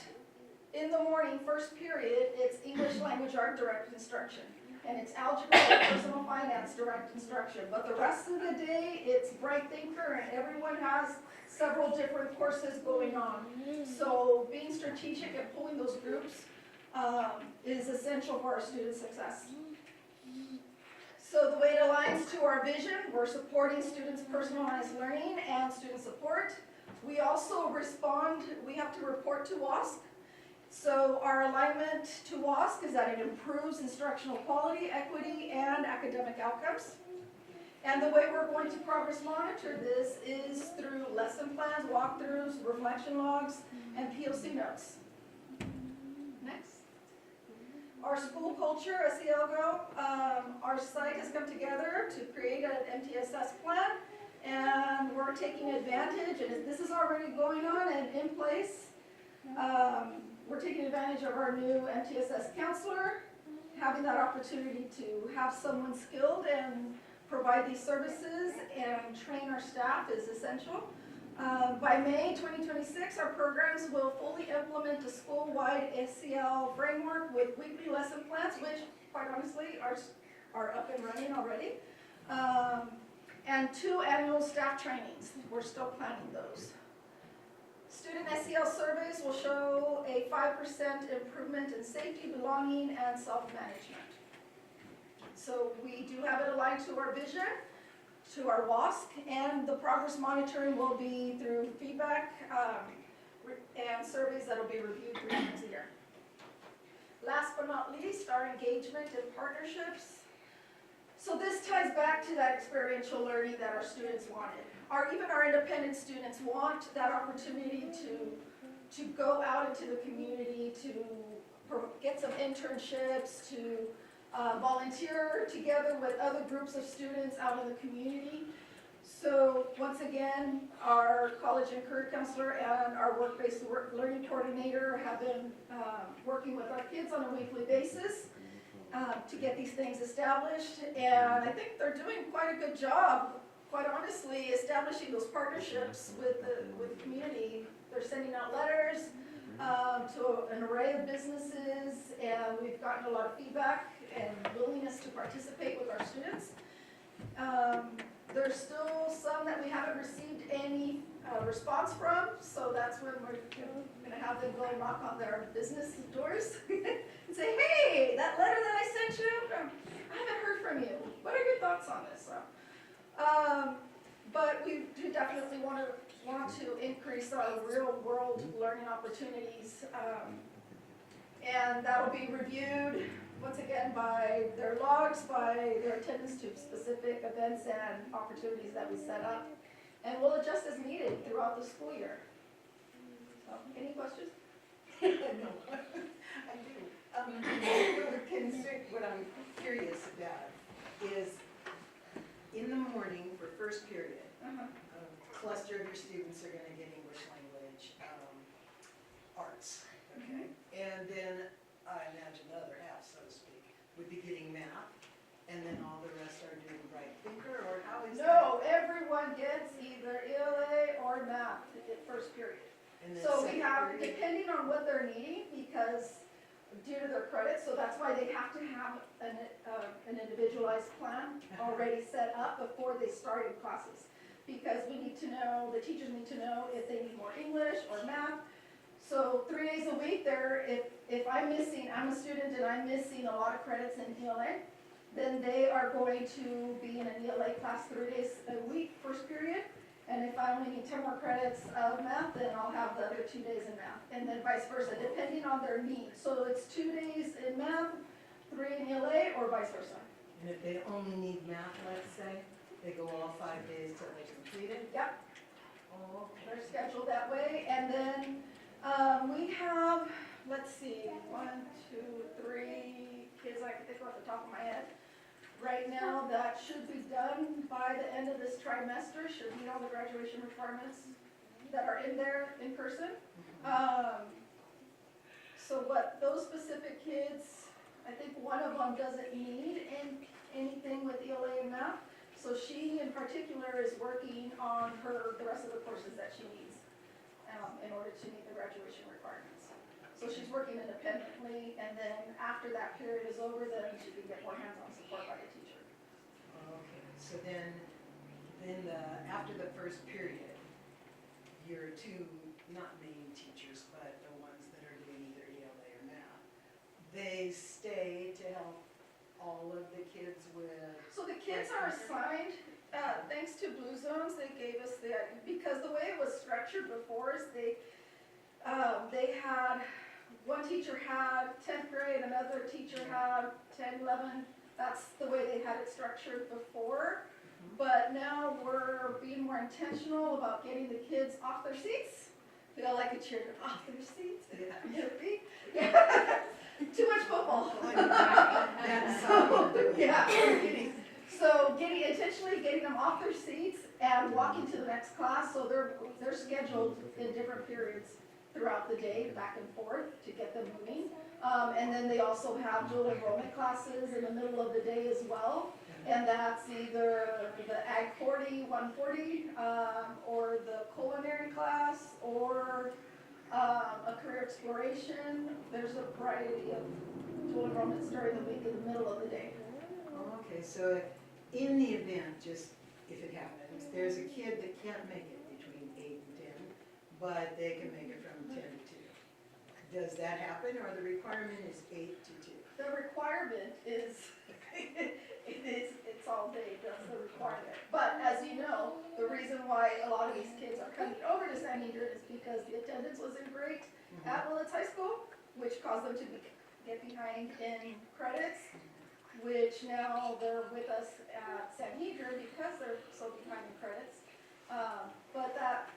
in the morning, first period, it's English language art direct instruction. And it's algebra and personal finance direct instruction. But the rest of the day, it's Bright Thinker, and everyone has several different courses going on. So being strategic and pulling those groups is essential for our student success. So the way it aligns to our vision, we're supporting students' personalized learning and student support. We also we have to report to WASC. So our alignment to WASC is that it improves instructional quality, equity, and academic outcomes. And the way we're going to progress monitor this is through lesson plans, walkthroughs, reflection logs, and POC notes. Next. Our school culture, SELGO, our site has come together to create an MTSS plan, and we're taking advantage, and this is already going on and in place. We're taking advantage of our new MTSS counselor, having that opportunity to have someone skilled and provide these services and train our staff is essential. By May 2026, our programs will fully implement a school-wide SEL framework with weekly lesson plans, which, quite honestly, are up and running already, and 2 annual staff trainings. We're still planning those. Student SEL surveys will show a 5% improvement in safety, belonging, and self-management. So we do have it aligned to our vision, to our WASC, and the progress monitoring will be through feedback and surveys that will be reviewed 3 times a year. Last but not least, our engagement and partnerships. So this ties back to that experiential learning that our students wanted. Even our independent students want that opportunity to go out into the community, to get some internships, to volunteer together with other groups of students out in the community. So once again, our college and career counselor and our work-based learning coordinator have been working with our kids on a weekly basis to get these things established. And I think they're doing quite a good job, quite honestly, establishing those partnerships with the community they're sending out letters to an array of businesses, and we've gotten a lot of feedback and willingness to participate with our students. There's still some that we haven't received any response from, so that's when we're gonna have them go knock on their business doors and say, hey, that letter that I sent you, I haven't heard from you. What are your thoughts on this? But we do definitely want to increase our real world learning opportunities. And that will be reviewed once again by their logs, by their attendance to specific events and opportunities that we set up. And we'll adjust as needed throughout the school year. So, any questions? No, I do. What I'm curious about is, in the morning for first period, a cluster of your students are gonna get English language, arts, okay? And then, I imagine the other half, so to speak, would be getting math, and then all the rest are doing right thinker, or how is that? No, everyone gets either ELA or math at first period. And then So we second have, period? depending on what they're needing, because due to their credits, so that's why they have to have an individualized plan already set up before they start in classes. Because we need to know, the teachers need to know if they need more English or math. So 3 days a week, if I'm a student and I'm missing a lot of credits in ELA, then they are going to be in an ELA class 3 days a week, first period. And if I only need 10 more credits of math, then I'll have the other 2 days in math. And then vice versa, depending on their needs. So it's 2 days in math, 3 in ELA, or vice versa. And if they only need math, let's say, they go all 5 days till they complete it? Yep. Oh, They're scheduled that way. And then we have, let's see, 1, 2, 3 kids I can think of off the top of my head. Right now, that should be done by the end of this trimester, should meet all the graduation requirements that are in there in person. So what those specific kids, I think one of them doesn't need anything with ELA and math. So she in particular is working on the rest of the courses that she needs in order to meet the graduation requirements. So she's working independently, and then after that period is over, then she can get more hands-on support by the teacher. okay, so then after the first period, your two, not main teachers, but the ones that are doing either ELA or math, they stay to help all of the kids with? So the kids are assigned, thanks to Blue Zones, they gave us because the way it was structured before is they had, one teacher had 10th grade, another teacher had 10, 11. That's the way they had it structured before. But now we're being more intentional about getting the kids off their seats. They all like a cheer, off their seats. Yeah. Too much football. Yeah, we're kidding. So intentionally getting them off their seats and walking to the next class, so they're scheduled in different periods throughout the day, back and forth, to get them moving. And then they also have dual enrollment classes in the middle of the day as well. And that's either the Ag 40, 140, or the culinary class, or a career exploration. There's a variety of dual enrollments during the week in the middle of the day. Okay, so in the event, just if it happens, there's a kid that can't make it between 8 and 10, but they can make it from 10 to 2. Does that happen, or the requirement is 8 to 2? The requirement is, it's all day, that's the requirement. But as you know, the reason why a lot of these kids are coming over to San Hedrin is because the attendance wasn't great at Willits High School, which caused them to get behind in credits, which now they're with us at San Hedrin because they're so behind in credits. But that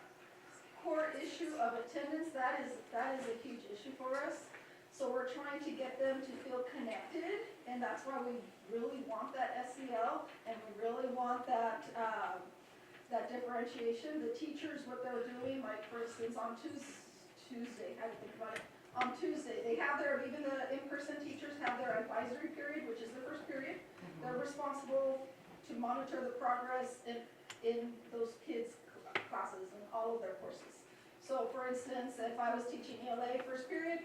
core issue of attendance, that is a huge issue for us. So we're trying to get them to feel connected, and that's why we really want that SEL, and we really want that differentiation. The teachers, what they're doing, like for instance on Tuesday, I have to think about it. On Tuesday, they have even the in-person teachers have their advisory period, which is the first period. They're responsible to monitor the progress in those kids' classes and all of their courses. So for instance, if I was teaching ELA first period,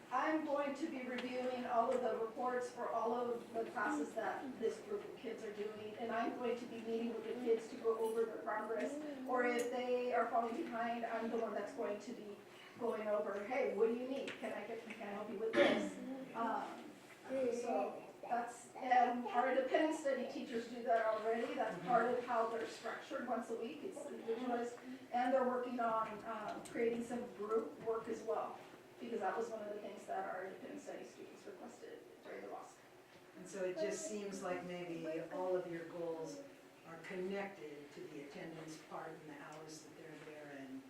I'm going to be reviewing all of the reports for all of the classes that this group of kids are doing, and I'm going to be meeting with the kids to go over their progress, or if they are falling behind, I'm the one that's going to be going over, hey, what do you need? Can I help you with this? So that's, and our independent study teachers do that already. That's part of how they're structured once a week. It's individualized, and they're working on creating some group work as well, because that was one of the things that our independent study students requested during the WASC. And so it just seems like maybe all of your goals are connected to the attendance part and the hours that they're there, and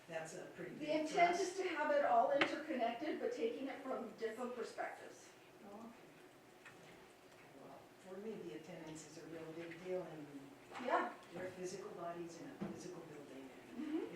that's a pretty The big intent thrust. is to have it all interconnected, but taking it from different perspectives. Well, for me, the attendance is a real big deal, and Yeah. their physical bodies in a physical building. Mhm.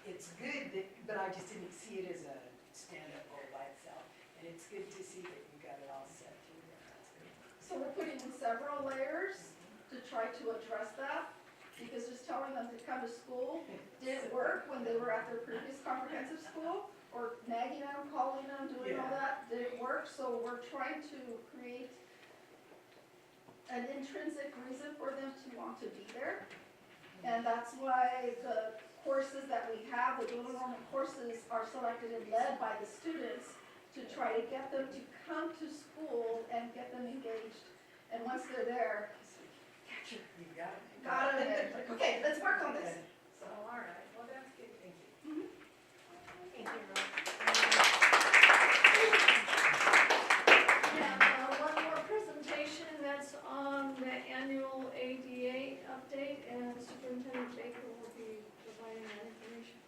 It's good, but I just didn't see it as a stand-up goal by itself. And it's good to see that you got it all set too. That's good. So we're putting in several layers to try to address that, because just telling them to come to school didn't work when they were at their previous comprehensive school, or nagging them, calling them, doing all that, didn't work. So we're trying to create an intrinsic reason for them to want to be there. And that's why the courses that we have, the dual enrollment courses, are selected and led by the students to try to get them to come to school and get them engaged. And once they're there, You got it. got them, okay, let's work on this. So, all right, well, that's good. Thank you. Thank you, Rose. And one more presentation, that's on the annual ADA update, and Superintendent Baker will be providing that information.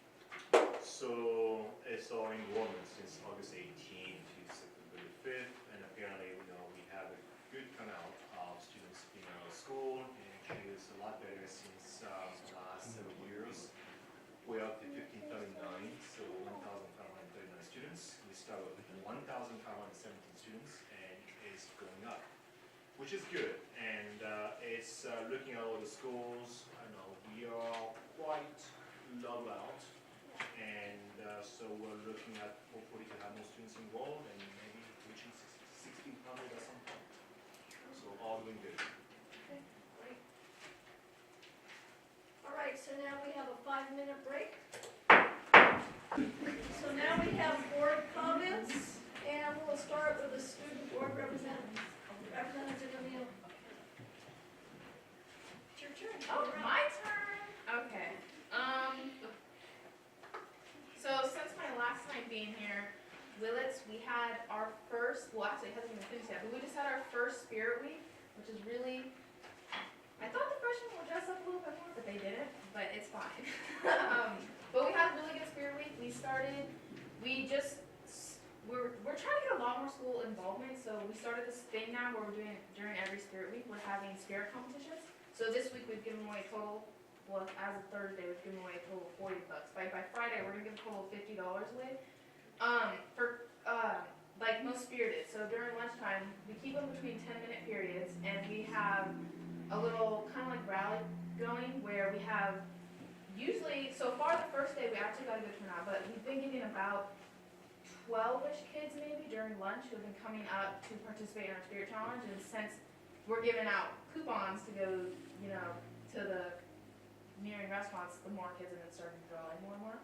So it's our enrollment since August 18th to September 5th, and apparently, we have a good turnout of students in our school, and actually it's a lot better since the last several years. We're up to 1539, so 1,539 students. We started with 1,517 students, and it's going up, which is good. And it's looking at all the schools, we are quite low out. And so we're looking at hopefully to have more students enrolled and maybe reaching 1,600 at some point. So all doing good. Okay, great. All right, so now we have a 5-minute break. So now we have board comments, and we'll start with the student board representative, Emil. It's your turn. Oh, my turn? Okay. So since my last time being here, Willits, we had our first, well, actually, it hasn't even finished yet, but we just had our first Spirit Week, which is really, I thought the freshmen would dress up a little bit more, but they didn't, but it's fine. But we had a really good Spirit Week. We're trying to get a lot more school involvement, so we started this thing now where we're doing it during every Spirit Week, we're having spirit competitions. So this week we've given away a total, well, as of Thursday, we've given away a total of $40. By Friday, we're gonna give a total of $50 away. For like most spirited. So during lunchtime, we keep them between 10-minute periods, and we have a little kind of like rally going where we have usually, so far the first day we actually got a good turnout, but we've been getting about 12-ish kids maybe during lunch who have been coming up to participate in our spirit challenge, and since we're giving out coupons to go, to the nearing restaurants, the more kids have been starting to draw in more and more,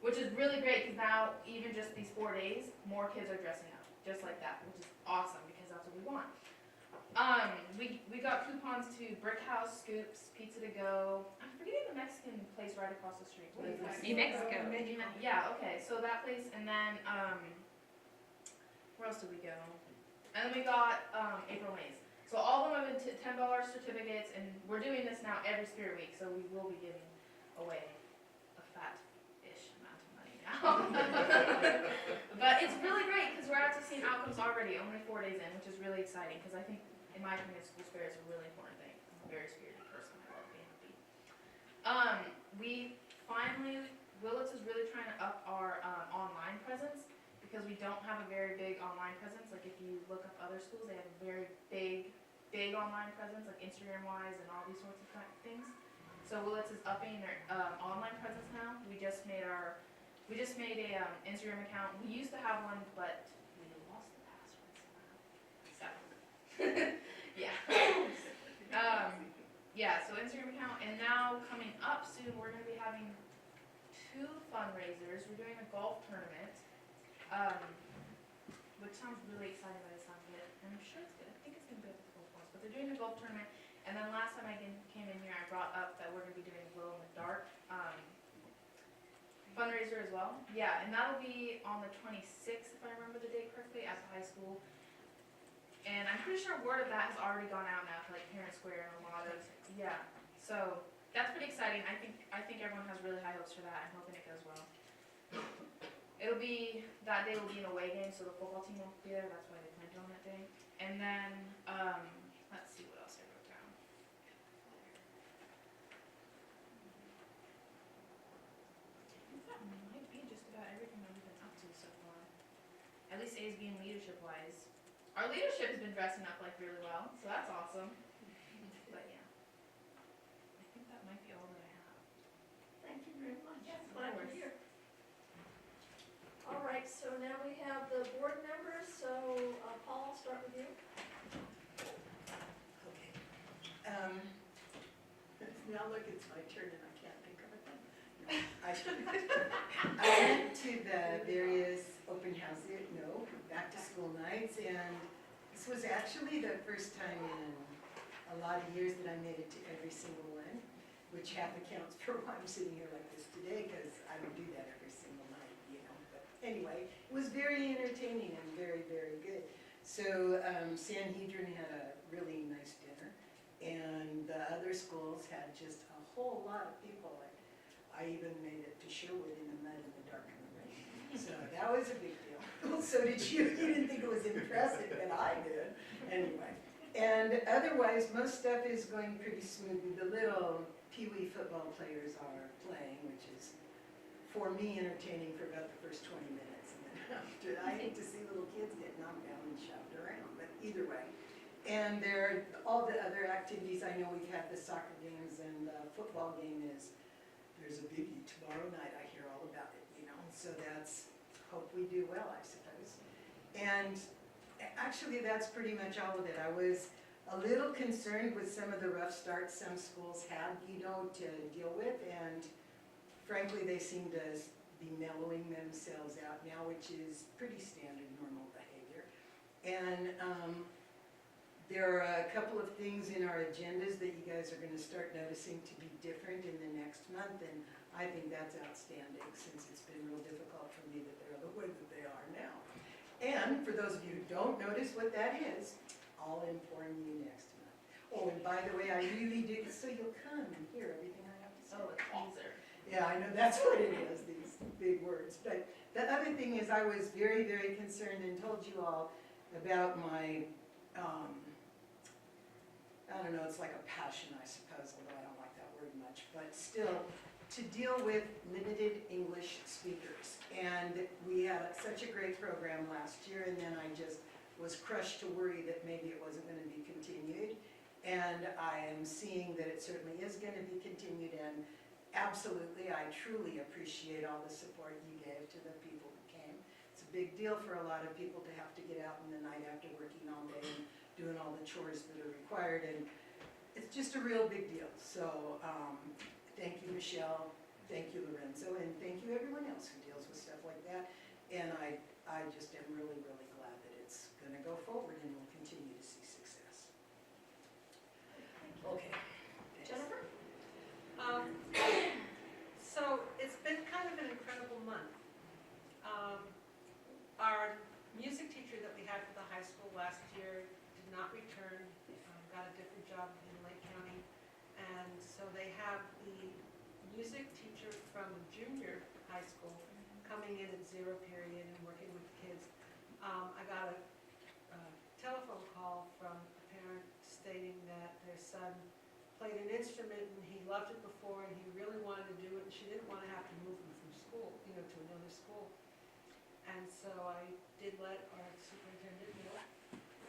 which is really great, because now even just these 4 days, more kids are dressing up, just like that, which is awesome, because that's what we want. We got coupons to Brick House, Scoops, Pizza to Go. I'm forgetting the Mexican place right across the street. What is that? New Mexico. Yeah, okay, so that place, and then, where else did we go? And then we got, April Mays. So all of them have been $10 certificates, and we're doing this now every Spirit Week, so we will be giving away a fat-ish amount of money now. But it's really great, because we're actually seeing outcomes already, only 4 days in, which is really exciting, because I think, in my opinion, school spirit is a really important thing. I'm a very spirited person, I love being happy. Willits is really trying to up our online presence, because we don't have a very big online presence. Like if you look up other schools, they have a very big online presence, like Instagram-wise and all these sorts of things. So Willits is upping their online presence now. We just made our we just made a Instagram account. We used to have one, but we lost the password somehow. So, yeah. Yeah, so Instagram account, and now coming up soon, we're gonna be having 2 fundraisers. We're doing a golf tournament, which sounds really exciting by the sound of it. I'm sure it's good. I think it's gonna be at the golf course, but they're doing a golf tournament. And then last time I came in here, I brought up that we're gonna be doing a glow in the dark fundraiser as well. Yeah, and that'll be on the 26th, if I remember the date correctly, at the high school. And I'm pretty sure word of that has already gone out now to like Parent Square and a lot of, yeah. So that's pretty exciting. I think everyone has really high hopes for that. I'm hoping it goes well. That day will be an away game, so the football team won't be there. That's why they planned on that day. And then, let's see what else I wrote down. That might be just about everything that we've been up to so far. At least A's being leadership wise. Our leadership has been dressing up like really well, so that's awesome. But yeah, I think that might be all that I have. Thank you very much. Yes, of Glad course. we're here. All right, so now we have the board members, so Paul, I'll start with you. Okay. Now look, it's my turn and I can't think of it. No, I went to the various open houses, back to school nights, and this was actually the first time in a lot of years that I made it to every single one, which half accounts for why I'm sitting here like this today, because I don't do that every single night, But anyway, it was very entertaining and very, very good. So Sanhedrin had a really nice dinner, and the other schools had just a whole lot of people. I even made it to Sherwood in the mud in the dark and the rain. So that was a big deal. So did you. You didn't think it was impressive, but I did. Anyway. And otherwise, most stuff is going pretty smoothly. The little Pee-wee football players are playing, which is, for me, entertaining for about the first 20 minutes. And then after, I hate to see little kids get knocked down and shoved around, but either way. And there, all the other activities, I know we've had the soccer games, and the football game there's a biggie tomorrow night. I hear all about it, So that's, hope we do well, I suppose. And actually, that's pretty much all of it. I was a little concerned with some of the rough starts some schools had, to deal with, and frankly, they seem to be mellowing themselves out now, which is pretty standard normal behavior. And there are a couple of things in our agendas that you guys are going to start noticing to be different in the next month, and I think that's outstanding since it's been real difficult for me that they're the way that they are now. And for those of you who don't notice what that is, I'll inform you next month. Oh, and by the way, I really do, so you'll come and hear everything I have to say. Oh, it's easier. Yeah, I know, that's what it is, these big words. But the other thing is I was very, very concerned and told you all about my, I don't know, it's like a passion, I suppose, although I don't like that word much, but still, to deal with limited English speakers. And we had such a great program last year, and then I just was crushed to worry that maybe it wasn't going to be continued. And I am seeing that it certainly is going to be continued, and absolutely, I truly appreciate all the support you gave to the people who came. It's a big deal for a lot of people to have to get out in the night after working all day and doing all the chores that are required, and it's just a real big deal. So thank you, Michelle, thank you, Lorenzo, and thank you everyone else who deals with stuff like that. And I just am really, really glad that it's going to go forward and we'll continue to see success. Okay. Thanks. Jennifer? So it's been kind of an incredible month. Our music teacher that we had for the high school last year did not return, got a different job in Lake County. And so they have the music teacher from junior high school coming in at 0 period and working with kids. I got a telephone call from a parent stating that their son played an instrument and he loved it before and he really wanted to do it, and she didn't want to have to move him from school, to another school. And so I did let our superintendent know,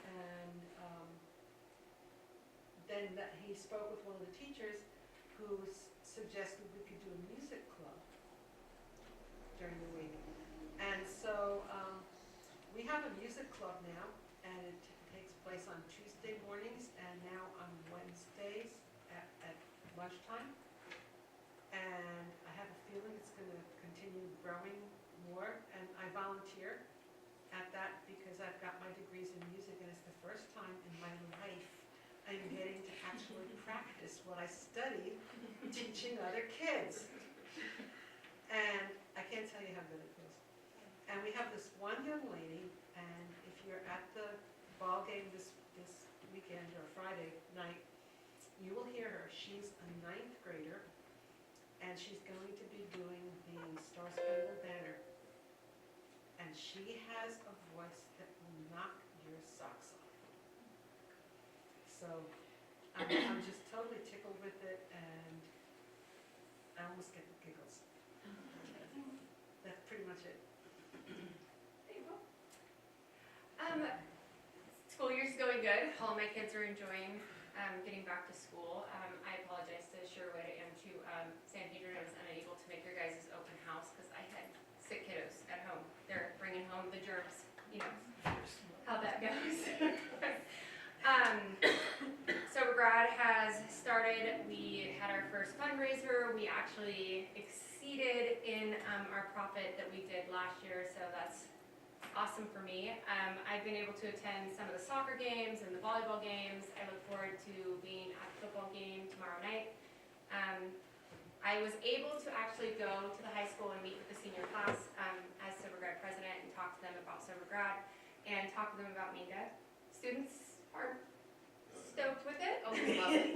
and then he spoke with one of the teachers who suggested we could do a music club. during the week. And so, we have a music club now, and it takes place on Tuesday mornings and now on Wednesdays at lunchtime. And I have a feeling it's gonna continue growing more, and I volunteer at that because I've got my degrees in music, and it's the first time in my life I'm getting to actually practice what I studied teaching other kids. And I can't tell you how good it feels. And we have this one young lady, and if you're at the ball game this weekend or Friday night, you will hear her. She's a 9th grader, and she's going to be doing the Star Spangled Banner. And she has a voice that will knock your socks off. So I'm just totally tickled with it, and I almost get the giggles. That's pretty much it. April? School year's going good. All my kids are enjoying getting back to school. I apologize to Sherwood and to San Pedro. I was unable to make your guys' open house because I had sick kiddos at home. They're bringing home the germs, you know how that goes. Sober Grad has started. We had our first fundraiser. We actually exceeded in our profit that we did last year, so that's awesome for me. I've been able to attend some of the soccer games and the volleyball games. I look forward to being at the football game tomorrow night. I was able to actually go to the high school and meet with the senior class as Sober Grad president and talk to them about Sober Grad and talk to them about Minga. Students are stoked with it. Oh, they love it.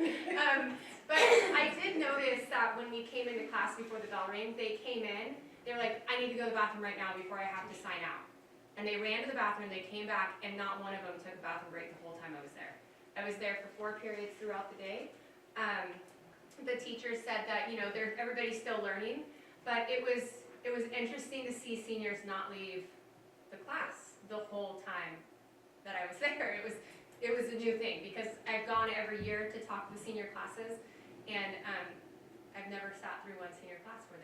But I did notice that when we came into class before the bell rang, they came in, they're like, I need to go to the bathroom right now before I have to sign out. And they ran to the bathroom, they came back, and not one of them took a bathroom break the whole time I was there. I was there for 4 periods throughout the day. The teachers said that, you know, everybody's still learning, but it was interesting to see seniors not leave the class the whole time that I was there. It was a new thing because I've gone every year to talk to the senior classes, and I've never sat through one senior class where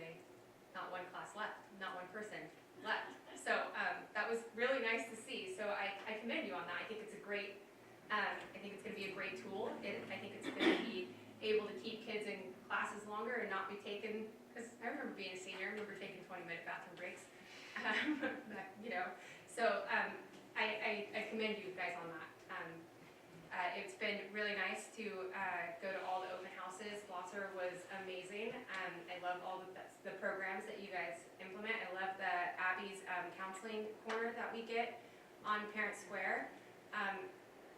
not one class left, not one person left. So that was really nice to see. So I commend you on that. I think it's a great, I think it's going to be a great tool. I think it's going to be able to keep kids in classes longer and not be taken, because I remember being a senior, I remember taking 20-minute bathroom breaks. You know, so I commend you guys on that. It's been really nice to go to all the open houses. Blosser was amazing. I love all the programs that you guys implement. I love the Abby's counseling corner that we get on Parent Square.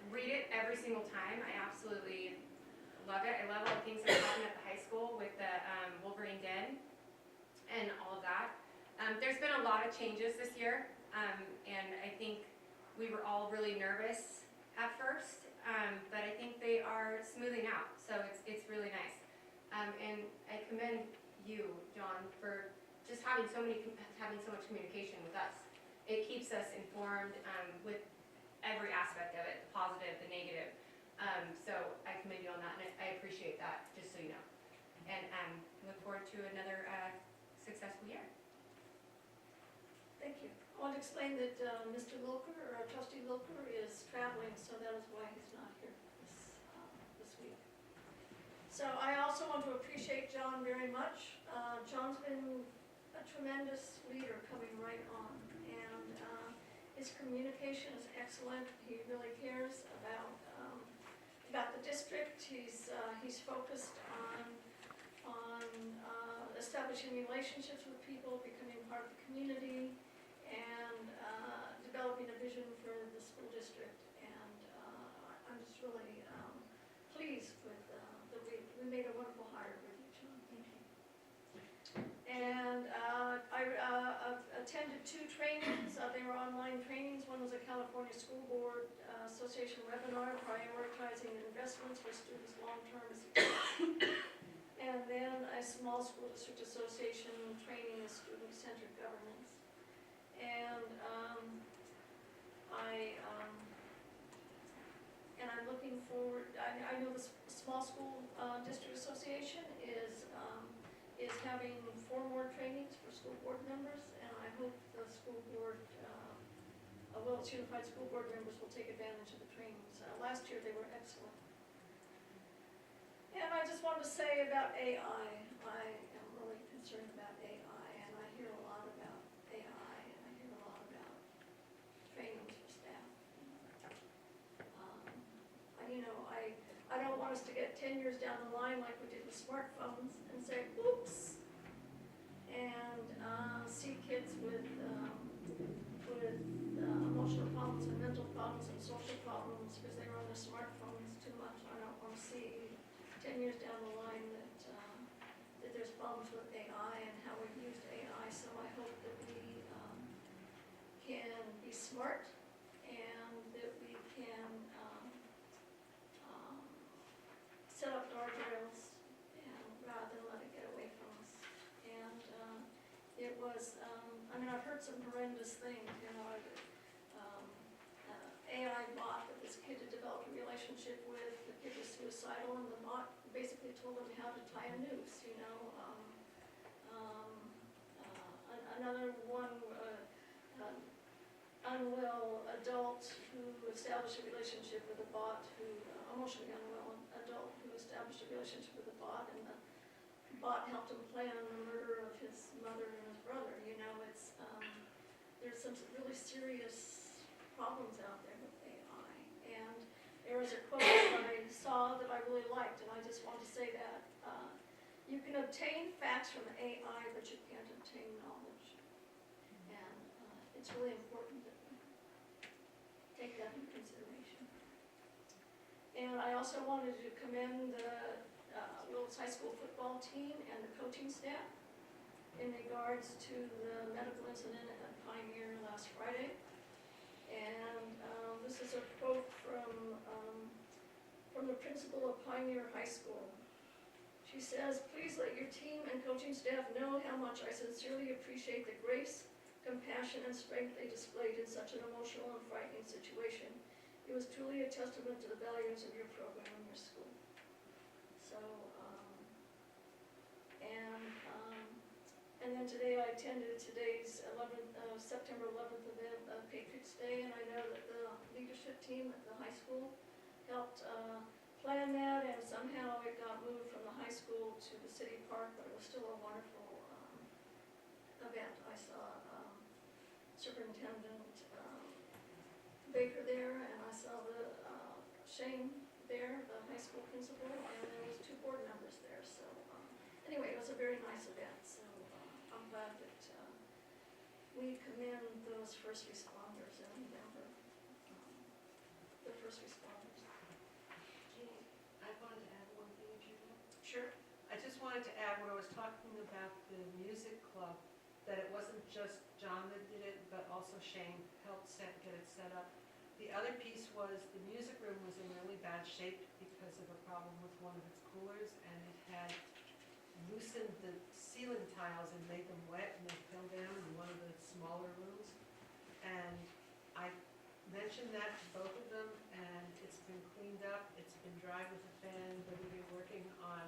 Read it every single time. I absolutely love it. I love all the things that happen at the high school with the Wolverine Den and all of that. There's been a lot of changes this year, and I think we were all really nervous at first, but I think they are smoothing out, so it's really nice. And I commend you, John, for just having so much communication with us. It keeps us informed with every aspect of it, the positive, the negative. So I commend you on that, and I appreciate that, just so you know. And look forward to another successful year. Thank you. I want to explain that Mr. Wilker, or Trustee Wilker, is traveling, so that is why he's not here this week. So I also want to appreciate John very much. John's been a tremendous leader coming right on, and his communication is excellent. He really cares about the district. He's focused on establishing relationships with people, becoming part of the community, and developing a vision for the school district. And I'm just really pleased with we made a wonderful hire with you, John. Thank you. And I attended 2 trainings. They were online trainings. One was a California School Board Association webinar, prioritizing investments for students' long-term success. And then a small school district association training in student-centered governance. And I'm looking forward. I know the small school district association is having 4 more trainings for school board members, and I hope the school board, Willits Unified School Board members will take advantage of the trainings. Last year, they were excellent. And I just wanted to say about AI, I am really concerned about AI, and I hear a lot about AI, and I hear a lot about trainings for staff. I don't want us to get 10 years down the line like we did with smartphones and say, oops, and see kids with emotional problems and mental problems and social problems because they were on their smartphones too much. I don't want to see 10 years down the line that there's problems with AI and how we've used AI. So I hope that we can be smart and that we can set up guardrails and rather than let it get away from us. And it was, I've heard some horrendous things, AI bot that this kid had developed a relationship with, the kid was suicidal, and the bot basically told him how to tie a noose, Another one, unwell adult who established a relationship with a bot, emotionally unwell adult who established a relationship with a bot, and the bot helped him plan the murder of his mother and his brother. There's some really serious problems out there with AI. And there was a quote that I saw that I really liked, and I just want to say that. You can obtain facts from AI, but you can't obtain knowledge. And it's really important that we take that into consideration. And I also wanted to commend the Willits High School football team and the coaching staff in regards to the medical incident at Pioneer last Friday. And this is a quote from the principal of Pioneer High School. She says, "Please let your team and coaching staff know how much I sincerely appreciate the grace, compassion, and strength they displayed in such an emotional and frightening situation. It was truly a testament to the values of your program and your school." So, and then today I attended today's September 11th event, Patriots Day, and I know that the leadership team at the high school helped plan that, and somehow it got moved from the high school to the city park, but it was still a wonderful event. I saw Superintendent Baker there, and I saw the Shane there, the high school principal, and there was 2 board members there. So anyway, it was a very nice event. So I'm glad that we commend those first responders and remember the first responders. I wanted to add one thing, Julia. Sure. I just wanted to add, when I was talking about the music club, that it wasn't just John that did it, but also Shane helped get it set up. The other piece was the music room was in really bad shape because of a problem with one of its coolers, and it had loosened the ceiling tiles and made them wet, and they fell down in one of the smaller rooms. And I mentioned that to both of them, and it's been cleaned up, it's been dried with a fan, but we've been working on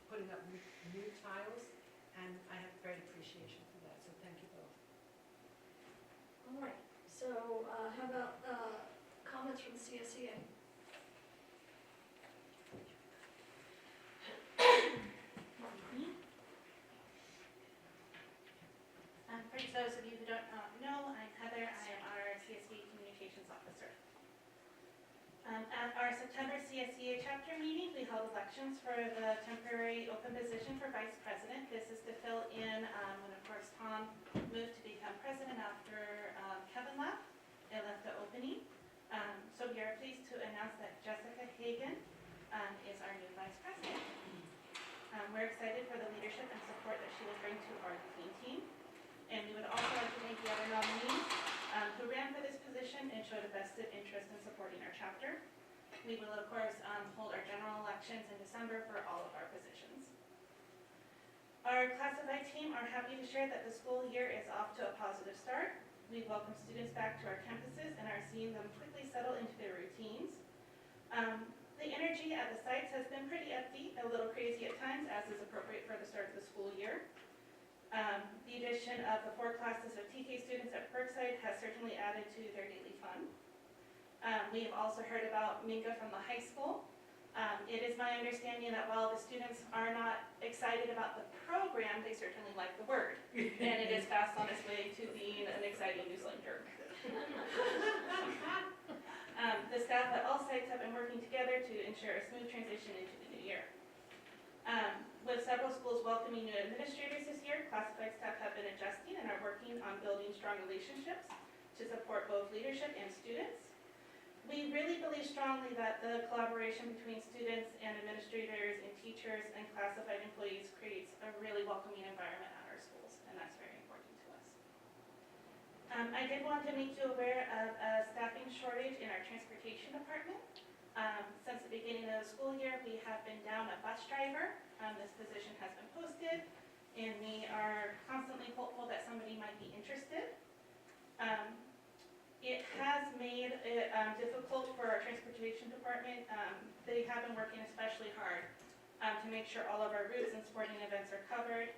putting up new tiles, and I have great appreciation for that, so thank you both. All right. So how about comments from CSEA? For those of you who don't know, I'm Heather. I am our CSEA Communications Officer. At our September CSEA chapter meeting, we held elections for the temporary open position for Vice President. This is to fill in when, of course, Tom moved to become President after Kevin left. It left the opening. So we are pleased to announce that Jessica Hagan is our new Vice President. We're excited for the leadership and support that she will bring to our team. And we would also like to thank the other nominees who ran for this position and showed a vested interest in supporting our chapter. We will, of course, hold our general elections in December for all of our positions. Our classified team are happy to share that the school year is off to a positive start. We welcome students back to our campuses and are seeing them quickly settle into their routines. The energy at the sites has been pretty upbeat, a little crazy at times, as is appropriate for the start of the school year. The addition of the 4 classes of TK students at Berkside has certainly added to their daily fun. We have also heard about Minka from the high school. It is my understanding that while the students are not excited about the program, they certainly like the word. And it is fast on its way to being an exciting new slang term. The staff at all sites have been working together to ensure a smooth transition into the new year. With several schools welcoming new administrators this year, classified staff have been adjusting and are working on building strong relationships to support both leadership and students. We really believe strongly that the collaboration between students and administrators and teachers and classified employees creates a really welcoming environment at our schools, and that's very important to us. I did want to make you aware of a staffing shortage in our transportation department. Since the beginning of the school year, we have been down a bus driver. This position has been posted, and we are constantly hopeful that somebody might be interested. It has made it difficult for our transportation department. They have been working especially hard to make sure all of our routes and sporting events are covered.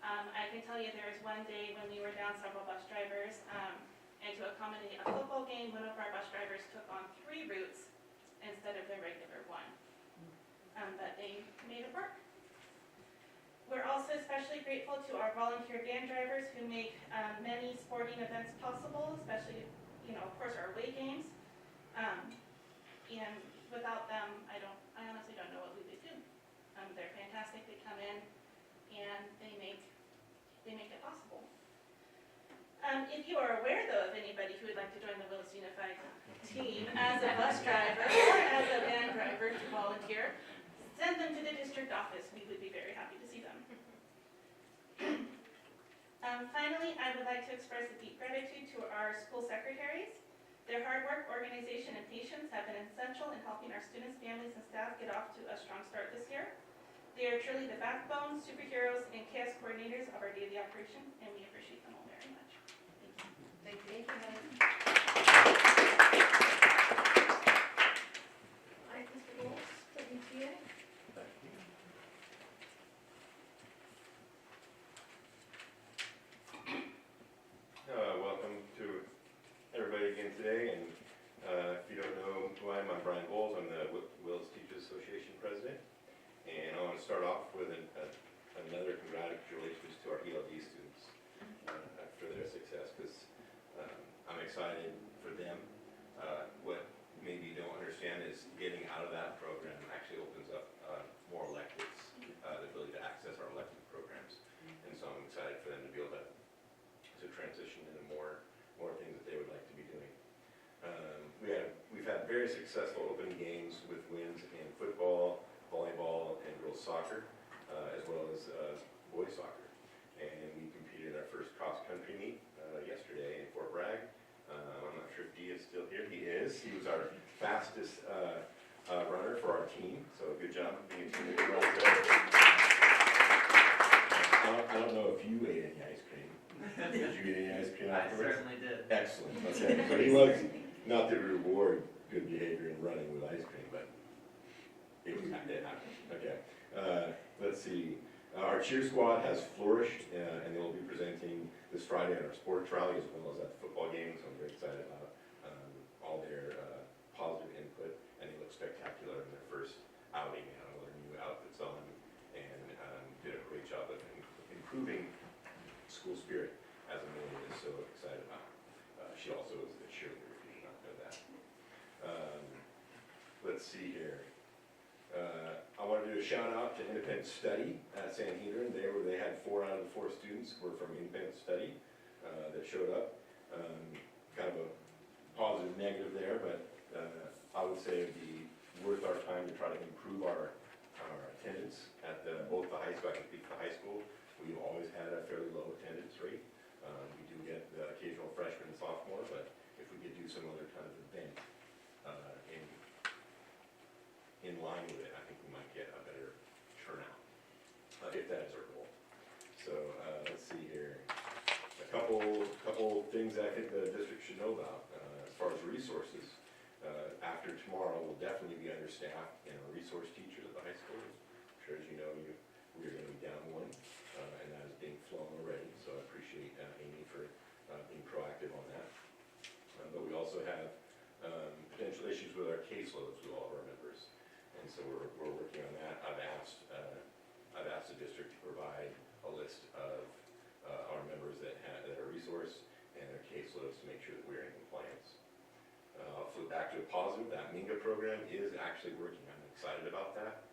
I can tell you there was one day when we were down several bus drivers, and to accommodate a football game, one of our bus drivers took on 3 routes instead of the regular 1. But they made it work. We're also especially grateful to our volunteer van drivers who make many sporting events possible, especially, of course, our away games. And without them, I honestly don't know what we would do. They're fantastic. They come in and they make it possible. If you are aware, though, of anybody who would like to join the Willits Unified team as a bus driver or as a van driver to volunteer, send them to the district office. We would be very happy to see them. Finally, I would like to express a deep gratitude to our school secretaries. Their hard work, organization, and patience have been essential in helping our students, families, and staff get off to a strong start this year. They are truly the backbone, superheroes, and chaos coordinators of our daily operation, and we appreciate them all very much. Thank you. Thank you. Hi, Mr. Bowles, WTA. Welcome to everybody again today, and if you don't know who I am, I'm Brian Bowles. I'm the Willits Teachers Association president, and I want to start off with another congratulations to our ELD students for their success, because I'm excited for them. What maybe you don't understand is getting out of that program actually opens up more electives, the ability to access our elective programs, and so I'm excited for them to be able to transition into more things that they would like to be doing. We've had very successful opening games with wins in football, volleyball, and girls soccer, as well as boys soccer. And we competed in our first cross-country meet yesterday in Fort Bragg. I'm not sure if Dee is still here. He is. He was our fastest runner for our team, so good job being a team leader right there. I don't know if you ate any ice cream. Did you eat any ice cream afterwards? I certainly did. Excellent. Okay. So he was not to reward good behavior in running with ice cream, but it happened. Okay. Let's see. Our cheer squad has flourished, and they will be presenting this Friday at our sports rally as well as at the football game. So I'm very excited about all their positive input, and they look spectacular in their first outing. They had all their new outfits on, and did a great job of improving school spirit, as Amelia is so excited about. She also is the cheerleader, if you did not know that. Let's see here. I want to do a shout out to Independent Study at Sanhedrin. They had 4 out of the 4 students were from Independent Study that showed up. Kind of a positive negative there, but I would say it'd be worth our time to try to improve our attendance at both the high school. I can speak for the high school. We've always had a fairly low attendance rate. We do get the occasional freshman and sophomore, but if we could do some other kind of event in line with it, I think we might get a better turnout, if that is our goal. So let's see here. A couple things that I think the district should know about as far as resources. After tomorrow, we'll definitely be understaffed in our resource teachers at the high school. I'm sure as you know, we're gonna be down one, and that is being flown already, so I appreciate Amy for being proactive on that. But we also have potential issues with our caseloads with all of our members, and so we're working on that. I've asked the district to provide a list of our members that are resource and their caseloads to make sure that we're in compliance. I'll flip back to a positive. That MINGA program is actually working. I'm excited about that.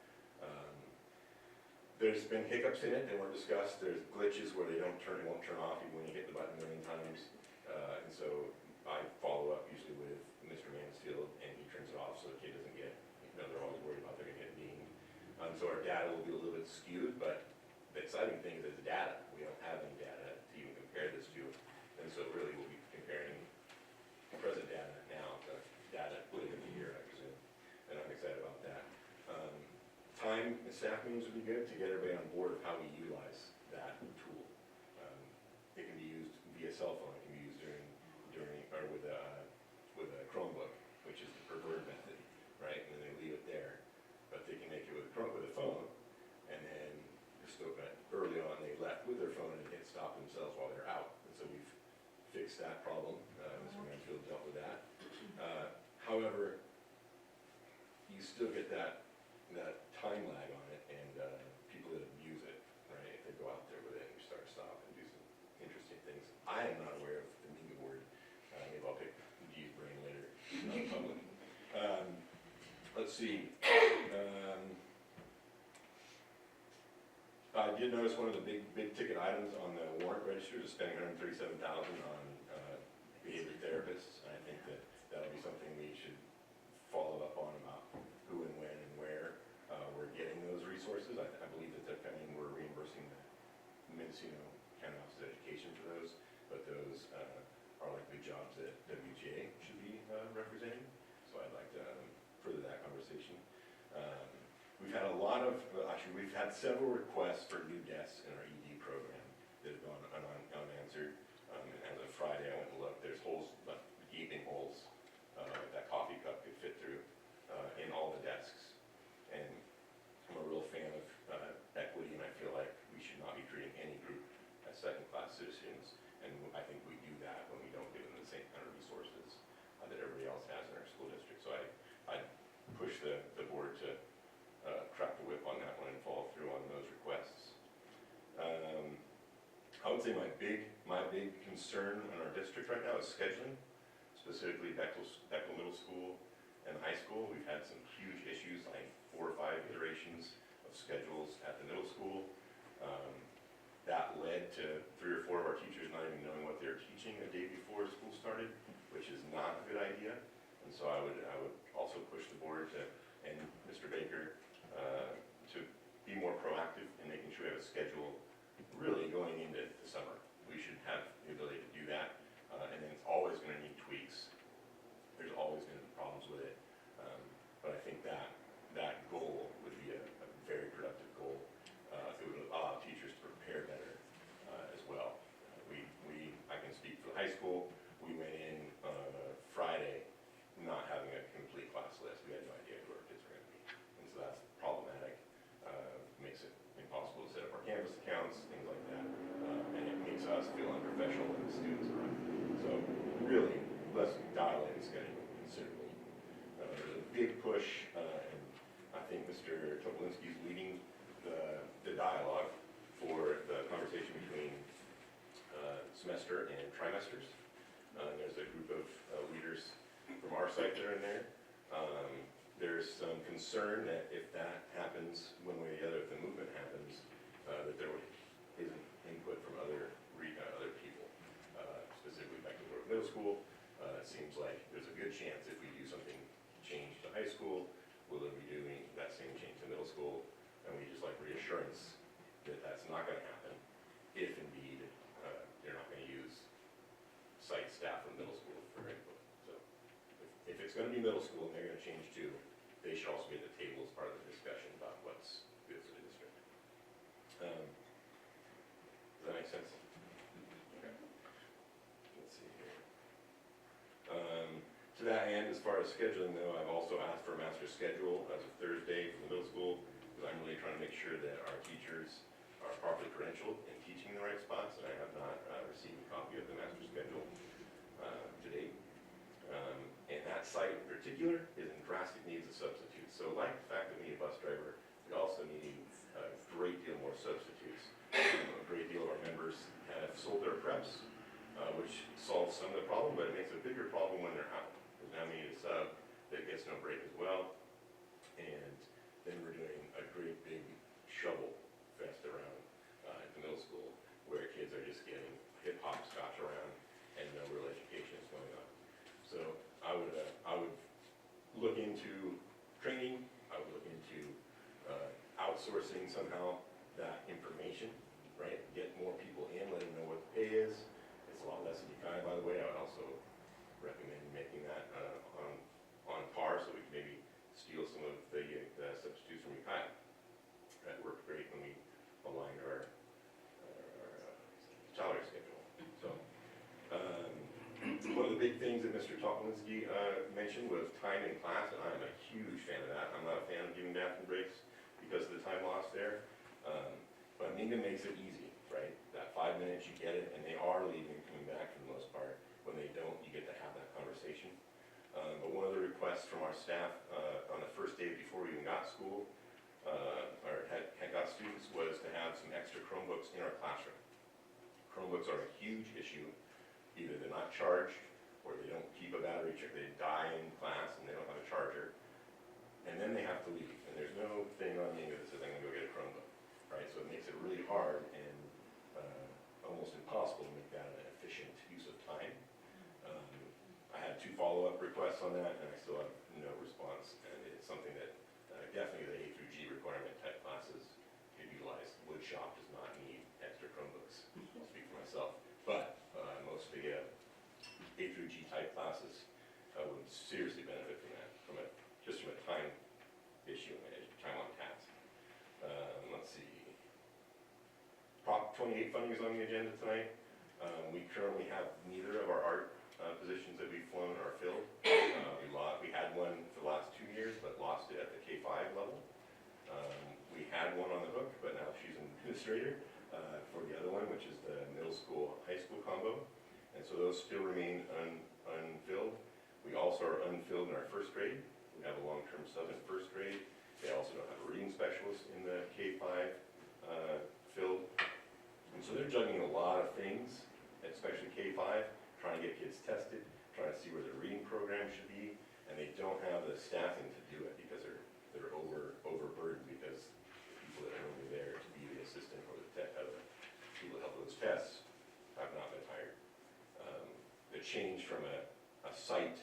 There's been hiccups in it that weren't discussed. There's glitches where it won't turn off even when you hit the button a million times. And so I follow up usually with Mr. Mansfield, and he turns it off so the kid doesn't get, they're always worried about they're gonna get dinged. So our data will be a little bit skewed, but the exciting thing is it's data. We don't have any data to even compare this to. And so really we'll be comparing present data now to data later in the year, I presume. And I'm excited about that. Time and staff meetings would be good to get everybody on board of how we utilize that tool. It can be used via cell phone. It can be used or with a Chromebook, which is the preferred method, right? And then they leave it there. But they can make it with a phone, and then just early on they left with their phone and hit stop themselves while they're out. And so we've fixed that problem. Mr. Mansfield dealt with that. However, you still get that time lag on it, and people that abuse it, right? If they go out there with it and you start stop and do some interesting things. I am not aware of the MINGA board. Maybe I'll pick G's brain later, not in public. Let's see. I did notice one of the big ticket items on the warrant register is spending $137,000 on behavior therapists. I think that'll be something we should follow up on about who and when and where we're getting those resources. I believe that they're coming, we're reimbursing the Mendocino County Office of Education for those, but those are likely jobs that WGA should be representing. So I'd like to further that conversation. We've had we've had several requests for new desks in our ED program that have gone unanswered. And as of Friday, I went and looked, there's holes, gaping holes that coffee cup could fit through in all the desks. And I'm a real fan of equity, and I feel like we should not be treating any group as second-class citizens. And I think we do that when we don't give them the same kind of resources that everybody else has in our school district. So I push the board to crack the whip on that one and follow through on those requests. I would say my big concern in our district right now is scheduling, specifically Bechtel Middle School and high school. We've had some huge issues, like 4 or 5 iterations of schedules at the middle school. That led to 3 or 4 of our teachers not even knowing what they were teaching the day before school started, which is not a good idea. And so I would also push the board and Mr. Baker to be more proactive in making sure we have a schedule really going into the summer. We should have the ability to do that, and then it's always going to need tweaks. There's always going to be problems with it, but I think that goal would be a very productive goal. It would allow teachers to prepare better as well. I can speak for the high school. We went in Friday not having a complete class list. We had no idea who our kids were going to be, and so that's problematic. Makes it impossible to set up our campus accounts, things like that, and it makes us feel unprofessional when the students are on. So really, let's dial in scheduling considerably. There's a big push, and I think Mr. Topolinski is leading the dialogue for the conversation between semester and trimesters. There's a group of leaders from our site that are in there. There's some concern that if that happens one way or the other, if the movement happens, that there isn't input from other people, specifically back to middle school. It seems like there's a good chance if we do something change to high school, we'll be doing that same change to middle school, and we just like reassurance that that's not going to happen if indeed they're not going to use site staff from middle school for input. So if it's going to be middle school and they're going to change too, they should also be at the table as part of the discussion about what's good for the district. Does that make sense? Okay. Let's see here. To that end, as far as scheduling though, I've also asked for a master schedule as of Thursday for the middle school, because I'm really constantly trying to make sure that our teachers are properly credentialed and teaching in the right spots, and I have not received a copy of the master schedule to date. And that site in particular is in drastic needs of substitutes. So like the fact that we need a bus driver, we also need a great deal more substitutes. A great deal of our members have sold their preps, which solves some of the problem, but it makes a bigger problem when they're out. Because now we need a sub that gets no break as well. And then we're doing a great big shovel fest around at the middle school where kids are just getting hip hopscotch around and no real education is going on. So I would look into training. I would look into outsourcing somehow that information, right? Get more people in, let them know what the pay is. It's a lot less than Ukiah, by the way. I would also recommend making that on par so we can maybe steal some of the substitutes from Ukiah. That worked great when we aligned our salary schedule. So one of the big things that Mr. Toplinski mentioned was time in class, and I'm a huge fan of that. I'm not a fan of giving bathroom breaks because of the time lost there. But Minga makes it easy, right? That 5 minutes, you get it, and they are leaving and coming back for the most part. When they don't, you get to have that conversation. But one of the requests from our staff on the first day before we even got school, or had got students, was to have some extra Chromebooks in our classroom. Chromebooks are a huge issue. Either they're not charged, or they don't keep a battery charge. They die in class and they don't have a charger. And then they have to leave. And there's no thing on Minga that says I'm gonna go get a Chromebook, right? So it makes it really hard and almost impossible to make that an efficient use of time. I had 2 follow-up requests on that, and I still have no response. And it's something that definitely the A through G requirement type classes could utilize. Wood shop does not need extra Chromebooks. I'll speak for myself. But most of the A through G type classes would seriously benefit from that, just from a time issue and time on task. Let's see. Prop 28 funding is on the agenda tonight. We currently have neither of our art positions that we've flown are filled. We had one for the last 2 years, but lost it at the K-5 level. We had one on the hook, but now she's an administrator for the other one, which is the middle school, high school combo. And so those still remain unfilled. We also are unfilled in our first grade. We have a long-term sub in first grade. They also don't have a reading specialist in the K-5 filled. And so they're juggling a lot of things, especially K-5, trying to get kids tested, trying to see where their reading program should be, and they don't have the staffing to do it because they're overburdened because the people that are normally there to be the assistant or the people that help with those tests have not been hired. The change from a site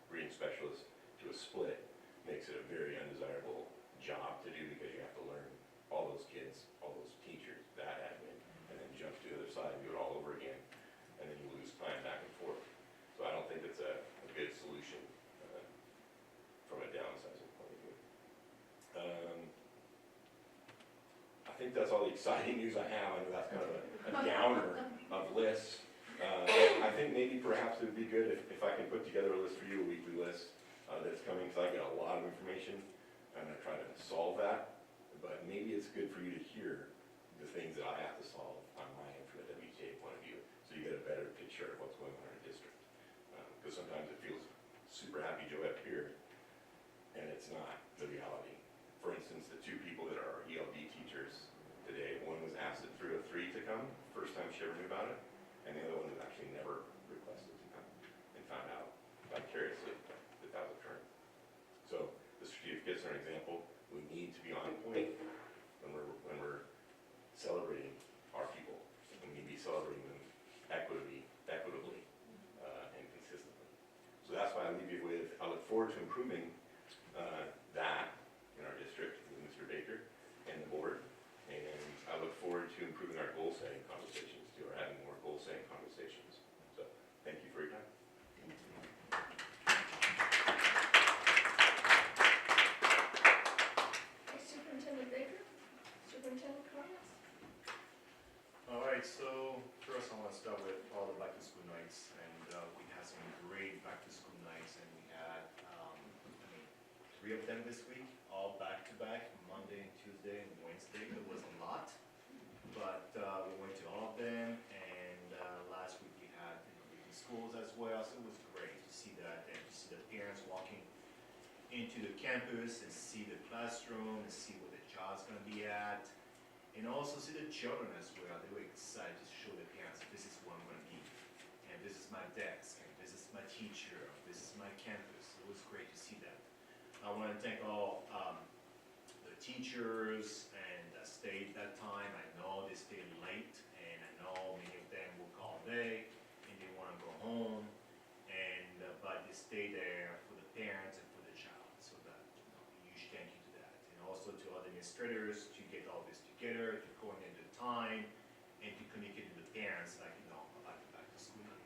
reading specialist to a split makes it a very undesirable job to do because you have to learn all those kids, all those teachers, that admin, and then jump to the other side and do it all over again, and then you lose time back and forth. So I don't think it's a good solution from a downsizing point of view. I think that's all the exciting news I have. I know that's kind of a downer of lists. I think maybe perhaps it would be good if I can put together a list for you, a weekly list that's coming, because I get a lot of information. I'm going to try to solve that, but maybe it's good for you to hear the things that I have to solve on my end from a WTA point of view, so you get a better picture of what's going on in our district. Because sometimes it feels super happy Joe up here, and it's not the reality. For instance, the 2 people that are ELD teachers today, one was asked at 303 to come, first time she ever knew about it, and the other one was actually never requested to come, and found out vicariously that that was occurring. So the certificates are an example. We need to be on point when we're celebrating our people, and we need to be celebrating them equitably, and consistently. So that's why I leave you with, I look forward to improving that in our district with Mr. Baker and the board, and I look forward to improving our goal setting conversations too, or having more goal setting conversations. So thank you for your time. Superintendent Baker, superintendent comments? All right, so first I want to start with all the back to school nights, and we had some great back to school nights, and we had 3 of them this week, all back to back. Monday and Tuesday and Wednesday. It was a lot, but we went to all of them, and last week we had different schools as well, so it was great to see that and to see the parents walking into the campus and see the classroom and see where the child's gonna be at, and also see the children as well. They were excited to show the parents, this is where I'm gonna be, and this is my desk, and this is my teacher, this is my campus. It was great to see that. I want to thank all the teachers and that stayed that time. I know they stayed late, and I know many of them work all day and they want to go home, and but they stay there for the parents and for the child. So that huge thank you to that, and also to all the administrators to get all this together, to coordinate the time, and to communicate to the parents, like about the back to school night.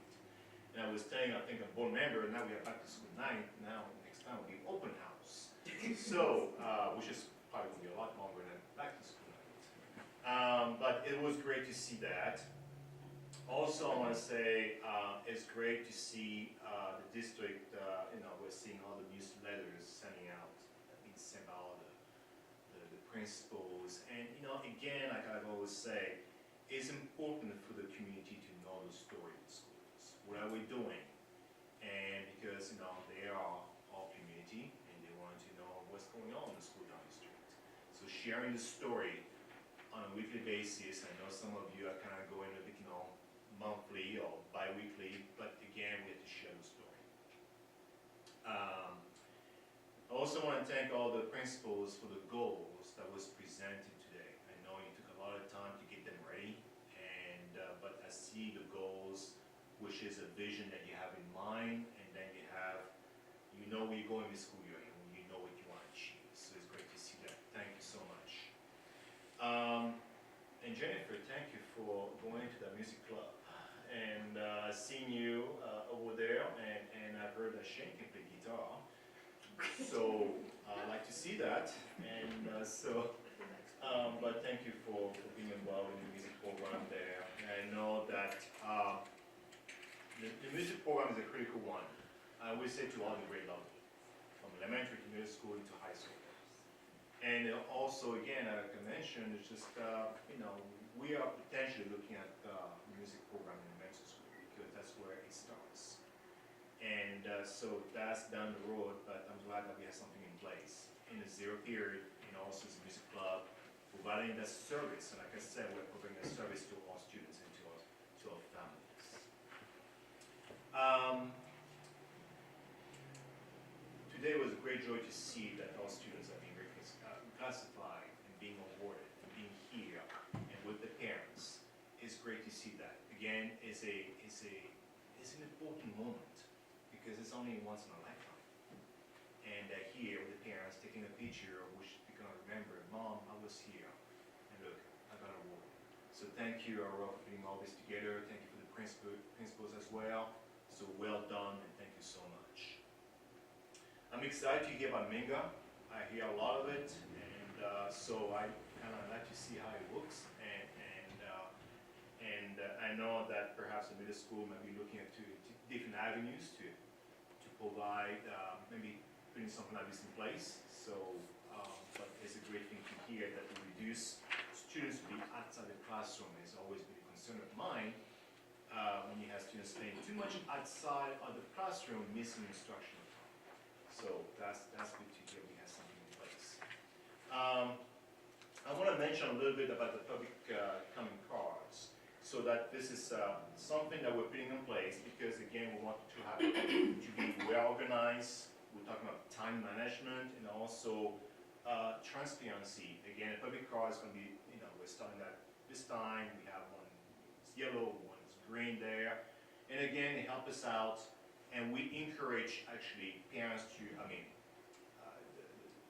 And I was telling, I think, a board member, now we have back to school night. Now next time will be open house. So, which is probably going to be a lot longer than back to school night. But it was great to see that. Also, I want to say it's great to see the district, we're seeing all the newsletters sending out, being sent by all the principals. And, again, like I always say, it's important for the community to know the story of the schools. What are we doing? And because, they are all community, and they want to know what's going on in the school down the street. So sharing the story on a weekly basis, I know some of you are kind of going a bit, monthly or bi-weekly, but again, we have to share the story. I also want to thank all the principals for the goals that was presented today. I know you took a lot of time to get them ready, and but I see the goals, which is a vision that you have in mind, and then you have, where you're going this school year, and you know what you want to achieve. So it's great to see that. Thank you so much. And Jennifer, thank you for going to the music club. And seeing you over there, and I've heard that Shane can play guitar. So I like to see that. And but thank you for being involved in the music program there. And I know that the music program is a critical one. I always say to all the grade level, from elementary to middle school to high school. And also, again, like I mentioned, it's just, we are potentially looking at the music program in elementary school because that's where it starts. And so that's down the road, but I'm glad that we have something in place in the zero period, and also the music club, providing that service. And like I said, we're providing a service to all students and to our families. Today was a great joy to see that all students are being classified and being awarded and being here and with the parents. It's great to see that. Again, it's an important moment because it's only once in a lifetime. And here with the parents taking a picture, which they're gonna remember, Mom, I was here, and look, I got an award. So thank you, Aurora, for putting all this together. Thank you for the principals as well. So well done, and thank you so much. I'm excited to hear about Minga. I hear a lot of it, and so I kind of like to see how it looks. And I know that perhaps the middle school might be looking at different avenues to provide, maybe putting something like this in place. So, but it's a great thing to hear that we reduce students to be outside the classroom. It's always been a concern of mine when you have students staying too much outside of the classroom, missing instruction. So that's good to hear we have something in place. I want to mention a little bit about the public comment cards. So that this is something that we're putting in place because again, we want to have to be well organized. We're talking about time management and also transparency. Again, a public card is going to be, we're starting at this time. We have one is yellow, one is green there. And again, it helps us out. And we encourage actually parents to,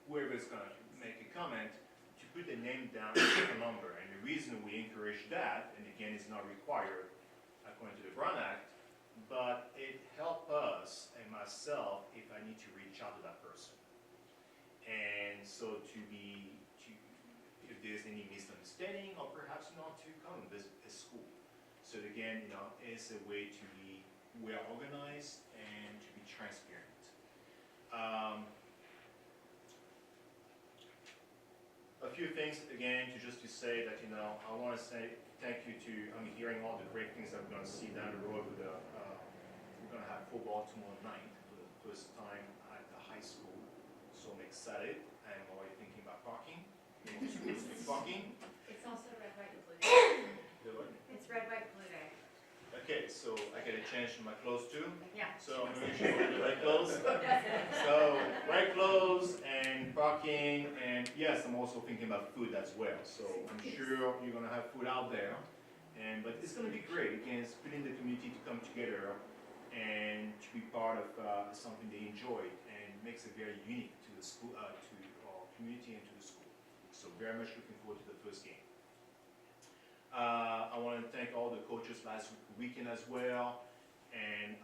whoever's going to make a comment, to put the name down and a number. And the reason we encourage that, and again, it's not required according to the Brown Act, but it helps us and myself if I need to reach out to that person. And so if there's any misunderstanding or perhaps not to come and visit a school. So again, it's a way to be well organized and to be transparent. few things again to say that, I want to say thank you to, I'm hearing all the great things that we're going to see down the road with we're going to have football tomorrow night for the first time at the high school. So I'm excited. I'm already thinking about parking. Parking. It's also red, white, and blue day. Do it. It's red, white, blue day. Okay, so I get a change in my clothes too. Yeah. So I'm going to show you the right clothes. So right clothes and parking, and yes, I'm also thinking about food as well. So I'm sure you're going to have food out there, but it's going to be great. Again, it's putting the community to come together and to be part of something they enjoy, and makes it very unique to the school, to our community and to the school. So very much looking forward to the first game. I want to thank all the coaches last weekend as well, and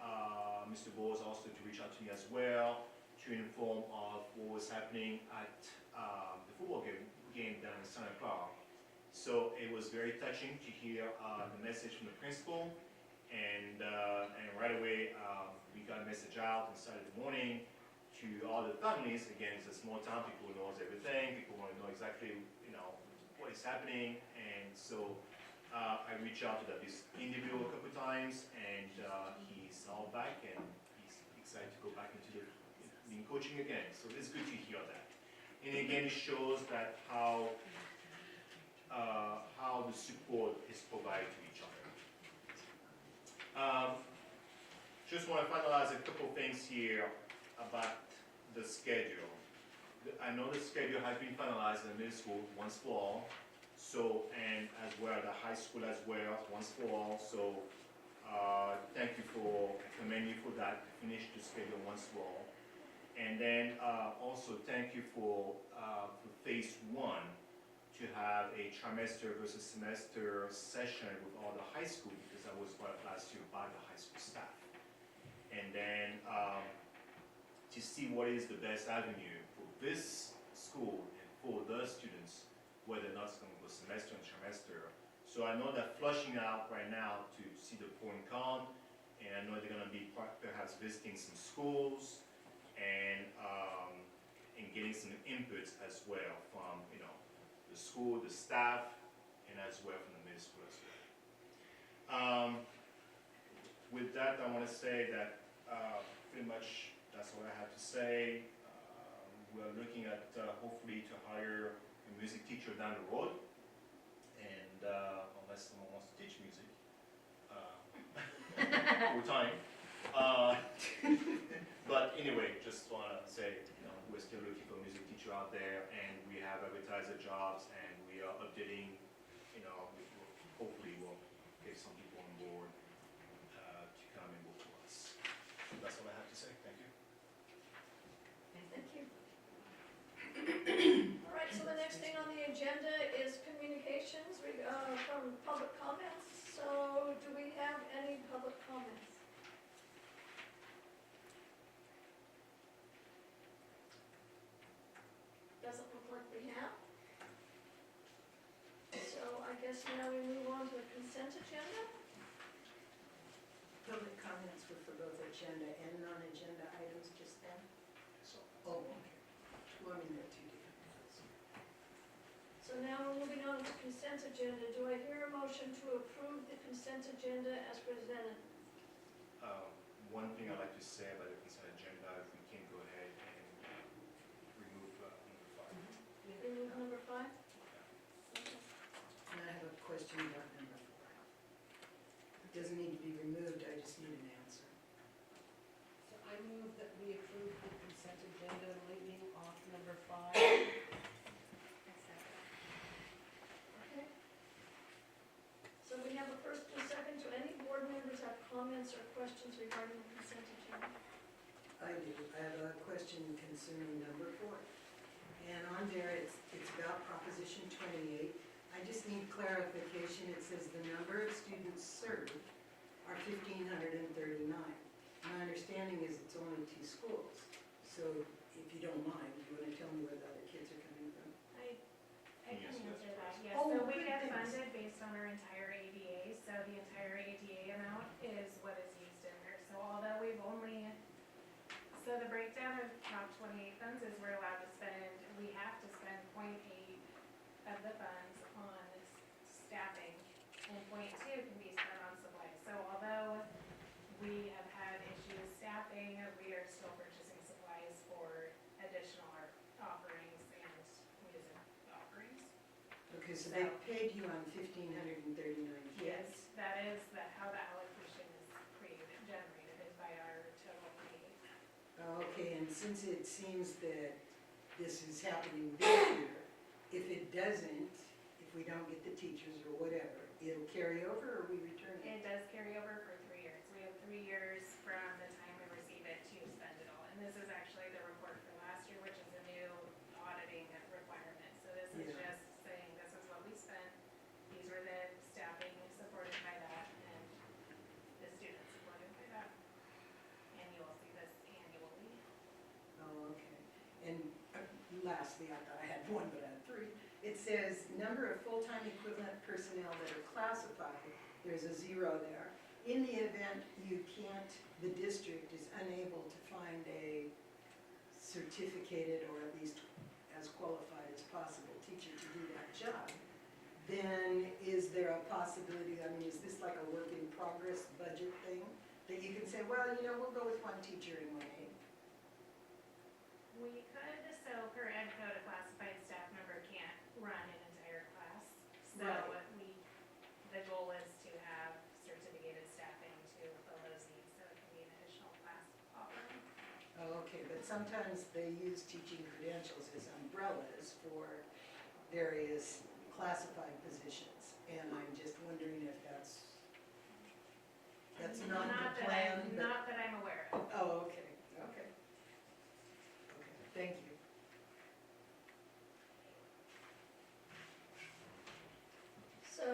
Mr. Bowles also to reach out to me as well to inform of what was happening at the football game down in Santa Clara. So it was very touching to hear the message from the principal, and right away we got a message out on Saturday morning to all the families. Again, it's a small town, people knows everything, people want to know exactly what is happening, and so I reached out to that individual a couple times, and he's all back, and he's excited to go back into being coaching again. So it's good to hear that. And again, it shows that how the support is provided to each other. Just want to finalize a couple things here about the schedule. I know the schedule has been finalized in the middle school once for all. So, and as well, the high school as well, once for all. So, thank you I commend you for that, to finish the schedule once for all. And then also thank you for phase 1, to have a trimester versus semester session with all the high school, because that was brought up last year by the high school staff. And then to see what is the best avenue for this school and for the students, whether or not it's going to go semester and trimester. So I know they're flushing out right now to see the pro and con, and I know they're going to be perhaps visiting some schools and getting some inputs as well from the school, the staff, and as well from the middle school as well. With that, I want to say that pretty much that's all I have to say. We're looking at hopefully to hire a music teacher down the road, and unless someone wants to teach music full time. But anyway, just want to say we're still looking for a music teacher out there, and we have advertised the jobs, and we are updating. Hopefully we'll get some people on board to come and work for us. That's all I have to say. Thank you. Thank you. All right, so the next thing on the agenda is communications from public comments. So do we have any public comments? Doesn't look like we have. So I guess now we move on to the consent agenda. Public comments were for both agenda and non-agenda items just then? So. Oh, okay. Well, I mean, they're two different things. So now we're moving on to the consent agenda. Do I hear a motion to approve the consent agenda as presented? One thing I'd like to say about the consent agenda, if we can go ahead and remove number 5. Remove number 5? And I have a question about number 4. It doesn't need to be removed, I just need an answer. So I move that we approve the consent agenda, leaving off number 5. Okay. So we have a first and a second. Do any board members have comments or questions regarding the consent agenda? I do. I have a question concerning number 4. And on there, it's about Proposition 28. I just need clarification. It says the number of students served are 1,539. My understanding is it's only 2 schools. So if you don't mind, do you want to tell me where the other kids are coming from? I can Yes, answer yes, that, yes. yes. Oh, So we good, get thanks. funded based on our entire ADA, so the entire ADA amount is what is used in there. So although we've only, so the breakdown of Prop 28 funds is we're allowed to spend, we have to spend 0.8 And point two can be spent on supplies. So although we have had issues staffing, we are still purchasing supplies for additional art offerings and music offerings. Okay, so they paid you on 1,539 kids? That is how the allocation is created, generated, is by our total pay. Okay, and since it seems that this is happening this year, if it doesn't, if we don't get the teachers or whatever, it'll carry over or we return it? It does carry over for 3 years. We have 3 years from the time we receive it to spend it all. And this is actually the report for last year, which is a new auditing requirement. So this is Yeah. just saying this is what we spent, these were the staffing supported by that, and the students supported by that. And you will see this annually. Oh, okay. And lastly, I thought I had one, but I had three. It says number of full-time equivalent personnel that are classified, there's a 0 there. In the event you can't, the district is unable to find a certificated or at least as qualified as possible teacher to do that job, then is there a possibility, I mean, is this like a work in progress budget thing? That you can say, well, you know, we'll go with one teacher in 1A. We could, so per ed code, a classified staff member can't run an entire class. So Right. the goal is to have certificated staffing to fill those needs, so it can be an additional class offering. Oh, okay, but sometimes they use teaching credentials as umbrellas for various classified positions. And I'm just wondering if that's not the plan, but... Not that I'm aware of. Oh, okay, okay. Okay, thank you. So,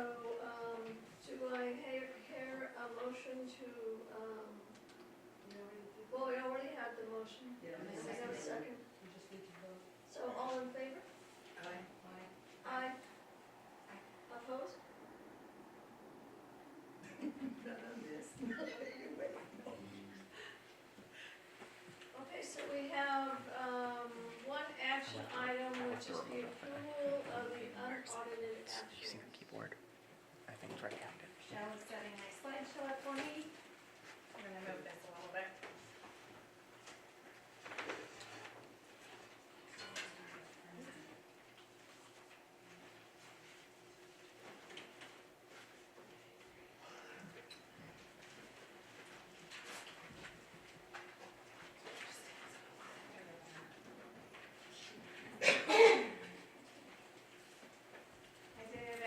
do I hear a motion to, well, we already had the motion. Yeah. And I got a second. We just need to vote. So all in favor? Aye. Aye. Opposed? None on this. Okay, so we have, one action item, which is the approval of the unaudited action. Keyboard. I think it's right-handed. Michelle is setting my slideshow up for me. I'm gonna move this a little bit. I did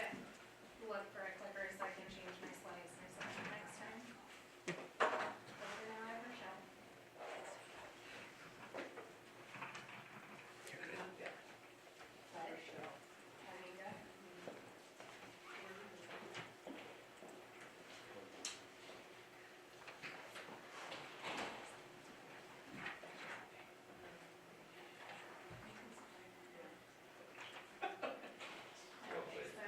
look for a clicker so I can change my slides myself next time. But for now, I have Michelle. Anita. Okay, so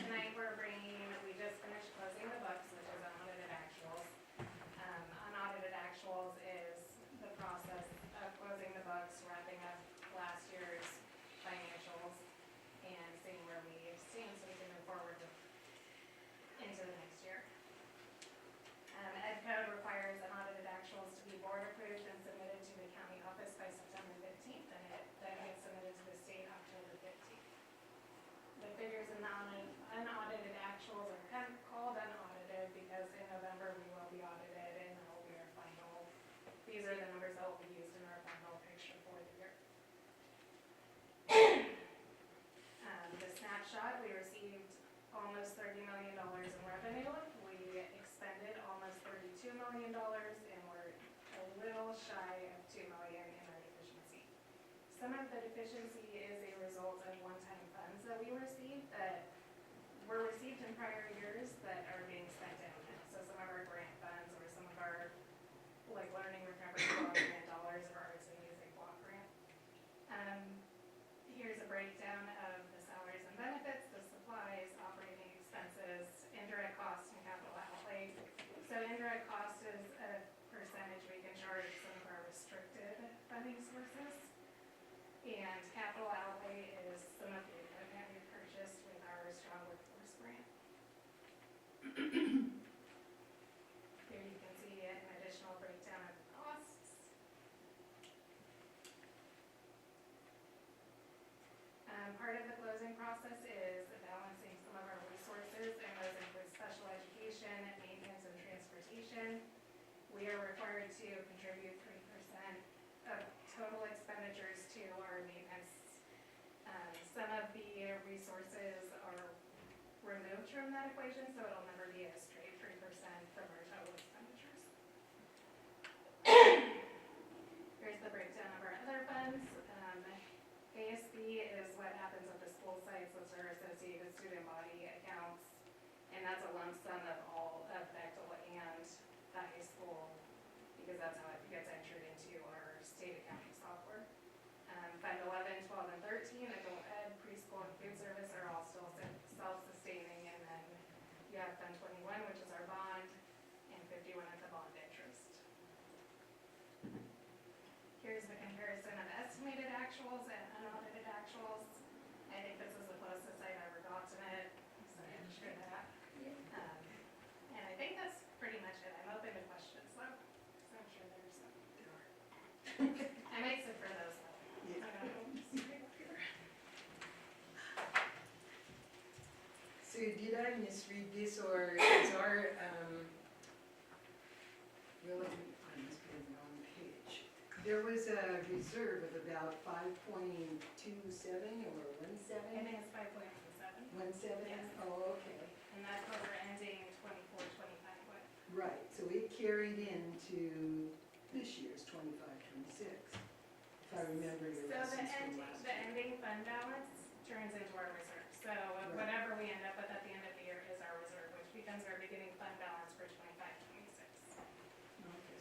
tonight we're bringing, we just finished closing the books, which is unaudited actuals. Unaudited actuals is the process of closing the books, wrapping up last year's financials, and seeing where we stand so we can move forward into the next year. Ed code requires unaudited actuals to be board approved and submitted to the county office by September 15th, and it then gets submitted to the state October 15th. The figures in the unaudited actuals are called unaudited because in November we will be audited and that will be our final, these are the numbers that will be used in our final picture for the year. The snapshot, we received almost $30 million in revenue. We expended almost $32 million and we're a little shy of $2 million in our deficiency. Some of the deficiency is a result of one-time funds that we received that were received in prior years that are being spent down now. So some of our grant funds or some of our, like, learning recovery block grant dollars or arts and music block grant. Here's a breakdown of the salaries and benefits, the supplies, operating expenses, indirect costs, and capital outlay. So indirect cost is a percentage we can charge some of our restricted funding sources. And capital outlay is some of the equipment we purchased with our strong workforce grant. education. We are required to contribute 3% of total expenditures to our maintenance. Some of the resources are removed from that equation, so it'll never be a straight 3% from our total expenditures. Here's the breakdown of our other funds. ASB is what happens at the school sites, those are associated student body accounts, and that's a lump sum of all of Bechtel and the high school, because that's how it gets entered into our state accounting software. Fund 11, 12, and 13, adult ed, preschool, and food service are all still self-sustaining, and then you have Fund 21, which is our bond, and 51 at the bond interest. Here's the comparison of estimated actuals and unaudited actuals. I think this is the closest I've ever got to it, so I can share that. And I think that's pretty much it. I'm open to questions, so I'm sure there's some. I might sit for those though. Yeah. I don't know, just right up here. So did I misread this, or is our, well, I must be on the wrong page. There was a reserve of about 5.27 or 17? I think it's 5.17. 17? Yes. Oh, okay. And that's what we're ending 24, 25 with. Right, so it carried into this year's 25, 26, if I remember your So lessons from last the year. ending fund balance turns into our reserve. So whatever we end up with at the end of the year is our reserve, which becomes our beginning fund balance for 25, 26. Okay,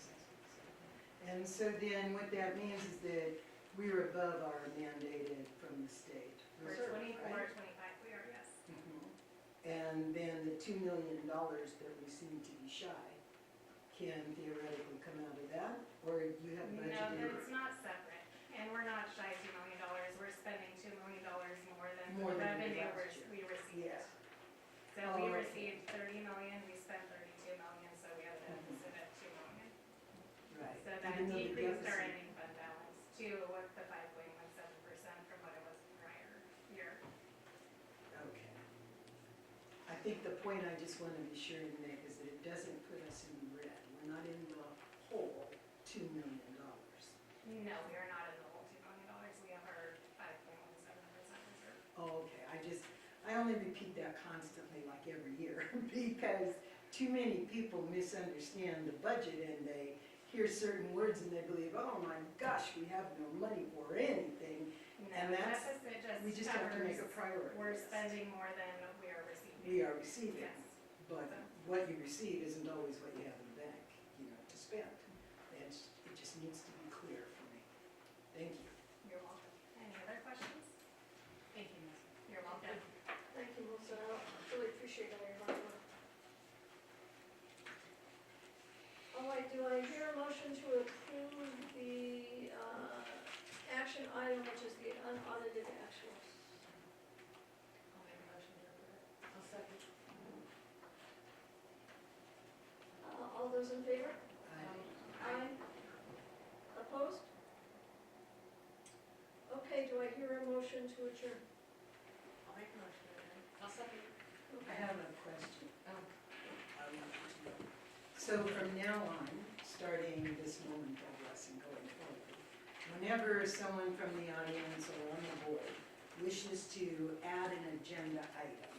and so then what that means is that we're above our mandated from the state For reserve, 24, right? 25, we are, yes. Mhm. And then the $2 million that we seem to be shy can theoretically come out of that, or you have No, budgeted? it's not separate. And we're not shy $2 million. We're spending $2 million more than the More than revenue last year. we received. Yeah. So Oh, we okay. received 30 million, we spent 32 million, so we have a deficit of 2 million. Right. So that Even though the decreased our deficit- ending fund balance to what the 5.17% from what it was the prior year. Okay. I think the point I just want to be sure to make is that it doesn't put us in the red. We're not in the hole $2 million. No, we are not in the whole $2 million. We have our 5.17% reserve. Oh, okay, I only repeat that constantly, like every year, because too many people misunderstand the budget and they hear certain words and they believe, oh my gosh, we have no money for anything. No, And that's, deficit we just have to make a covers- priority. We're list. spending more than we are receiving. We are receiving, Yes. but what you receive isn't always what you have in the bank, to spend. And it just needs to be clear for me. Thank you. You're welcome. Any other questions? Thank you, Ms. You're welcome. Thank you, Melissa. I really appreciate all your hard work. All right, do I hear a motion to approve the action item, which is the unaudited actuals? I'll make a motion to approve it. I'll second. All those in favor? Aye. Opposed? Okay, do I hear a motion to adjourn? I'll make a motion to adjourn. I'll second. I have a question. So from now on, starting this moment, I guess, and going forward, whenever someone from the audience or on the board wishes to add an agenda item,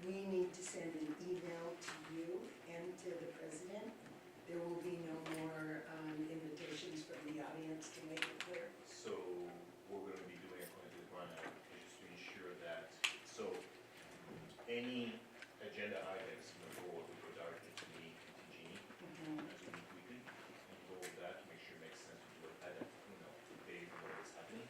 we need to send an email to you and to the president. There will be no more invitations from the audience to make it clear. So we're going to be doing according to the grant applications to ensure that, so any agenda items on the board will go directly to me and to Jeannie as we meet weekly, and go over that to make sure it makes sense to do it at a, day what is happening.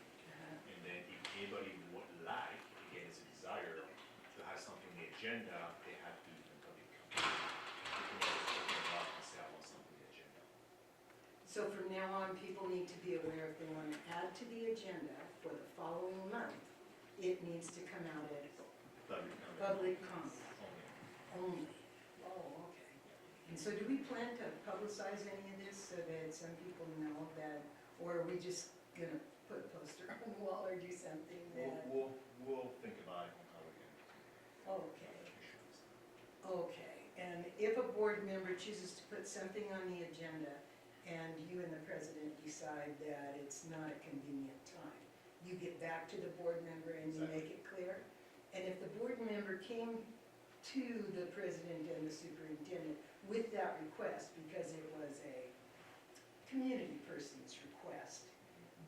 And then if anybody would like, again, it's a desire to have something on the agenda, they have to probably come. They can just open it up and say, I want something on the agenda. So from now on, people need to be aware if they want to add to the agenda for the following month, it needs to come out at public comment only. Oh, okay. And so do we plan to publicize any of this so that some people know that, or are we just gonna put a poster on the wall or do something that? We'll think about it on how we can. Okay. Okay, and if a board member chooses to put something on the agenda and you and the president decide that it's not a convenient time, you get back to the board member and you make it clear. And if the board member came to the president and the superintendent with that request, because it was a community person's request,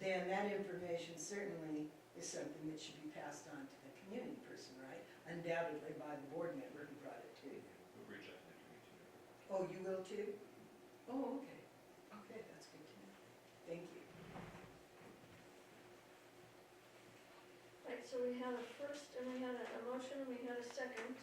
then that information certainly is something that should be passed on to the community person, right? Undoubtedly by the board member who brought it to you. We'll reach out to the community. Oh, you will too? Oh, okay. Okay, that's good to know. Thank you. Right, so we had a first and we had a motion and we had a second.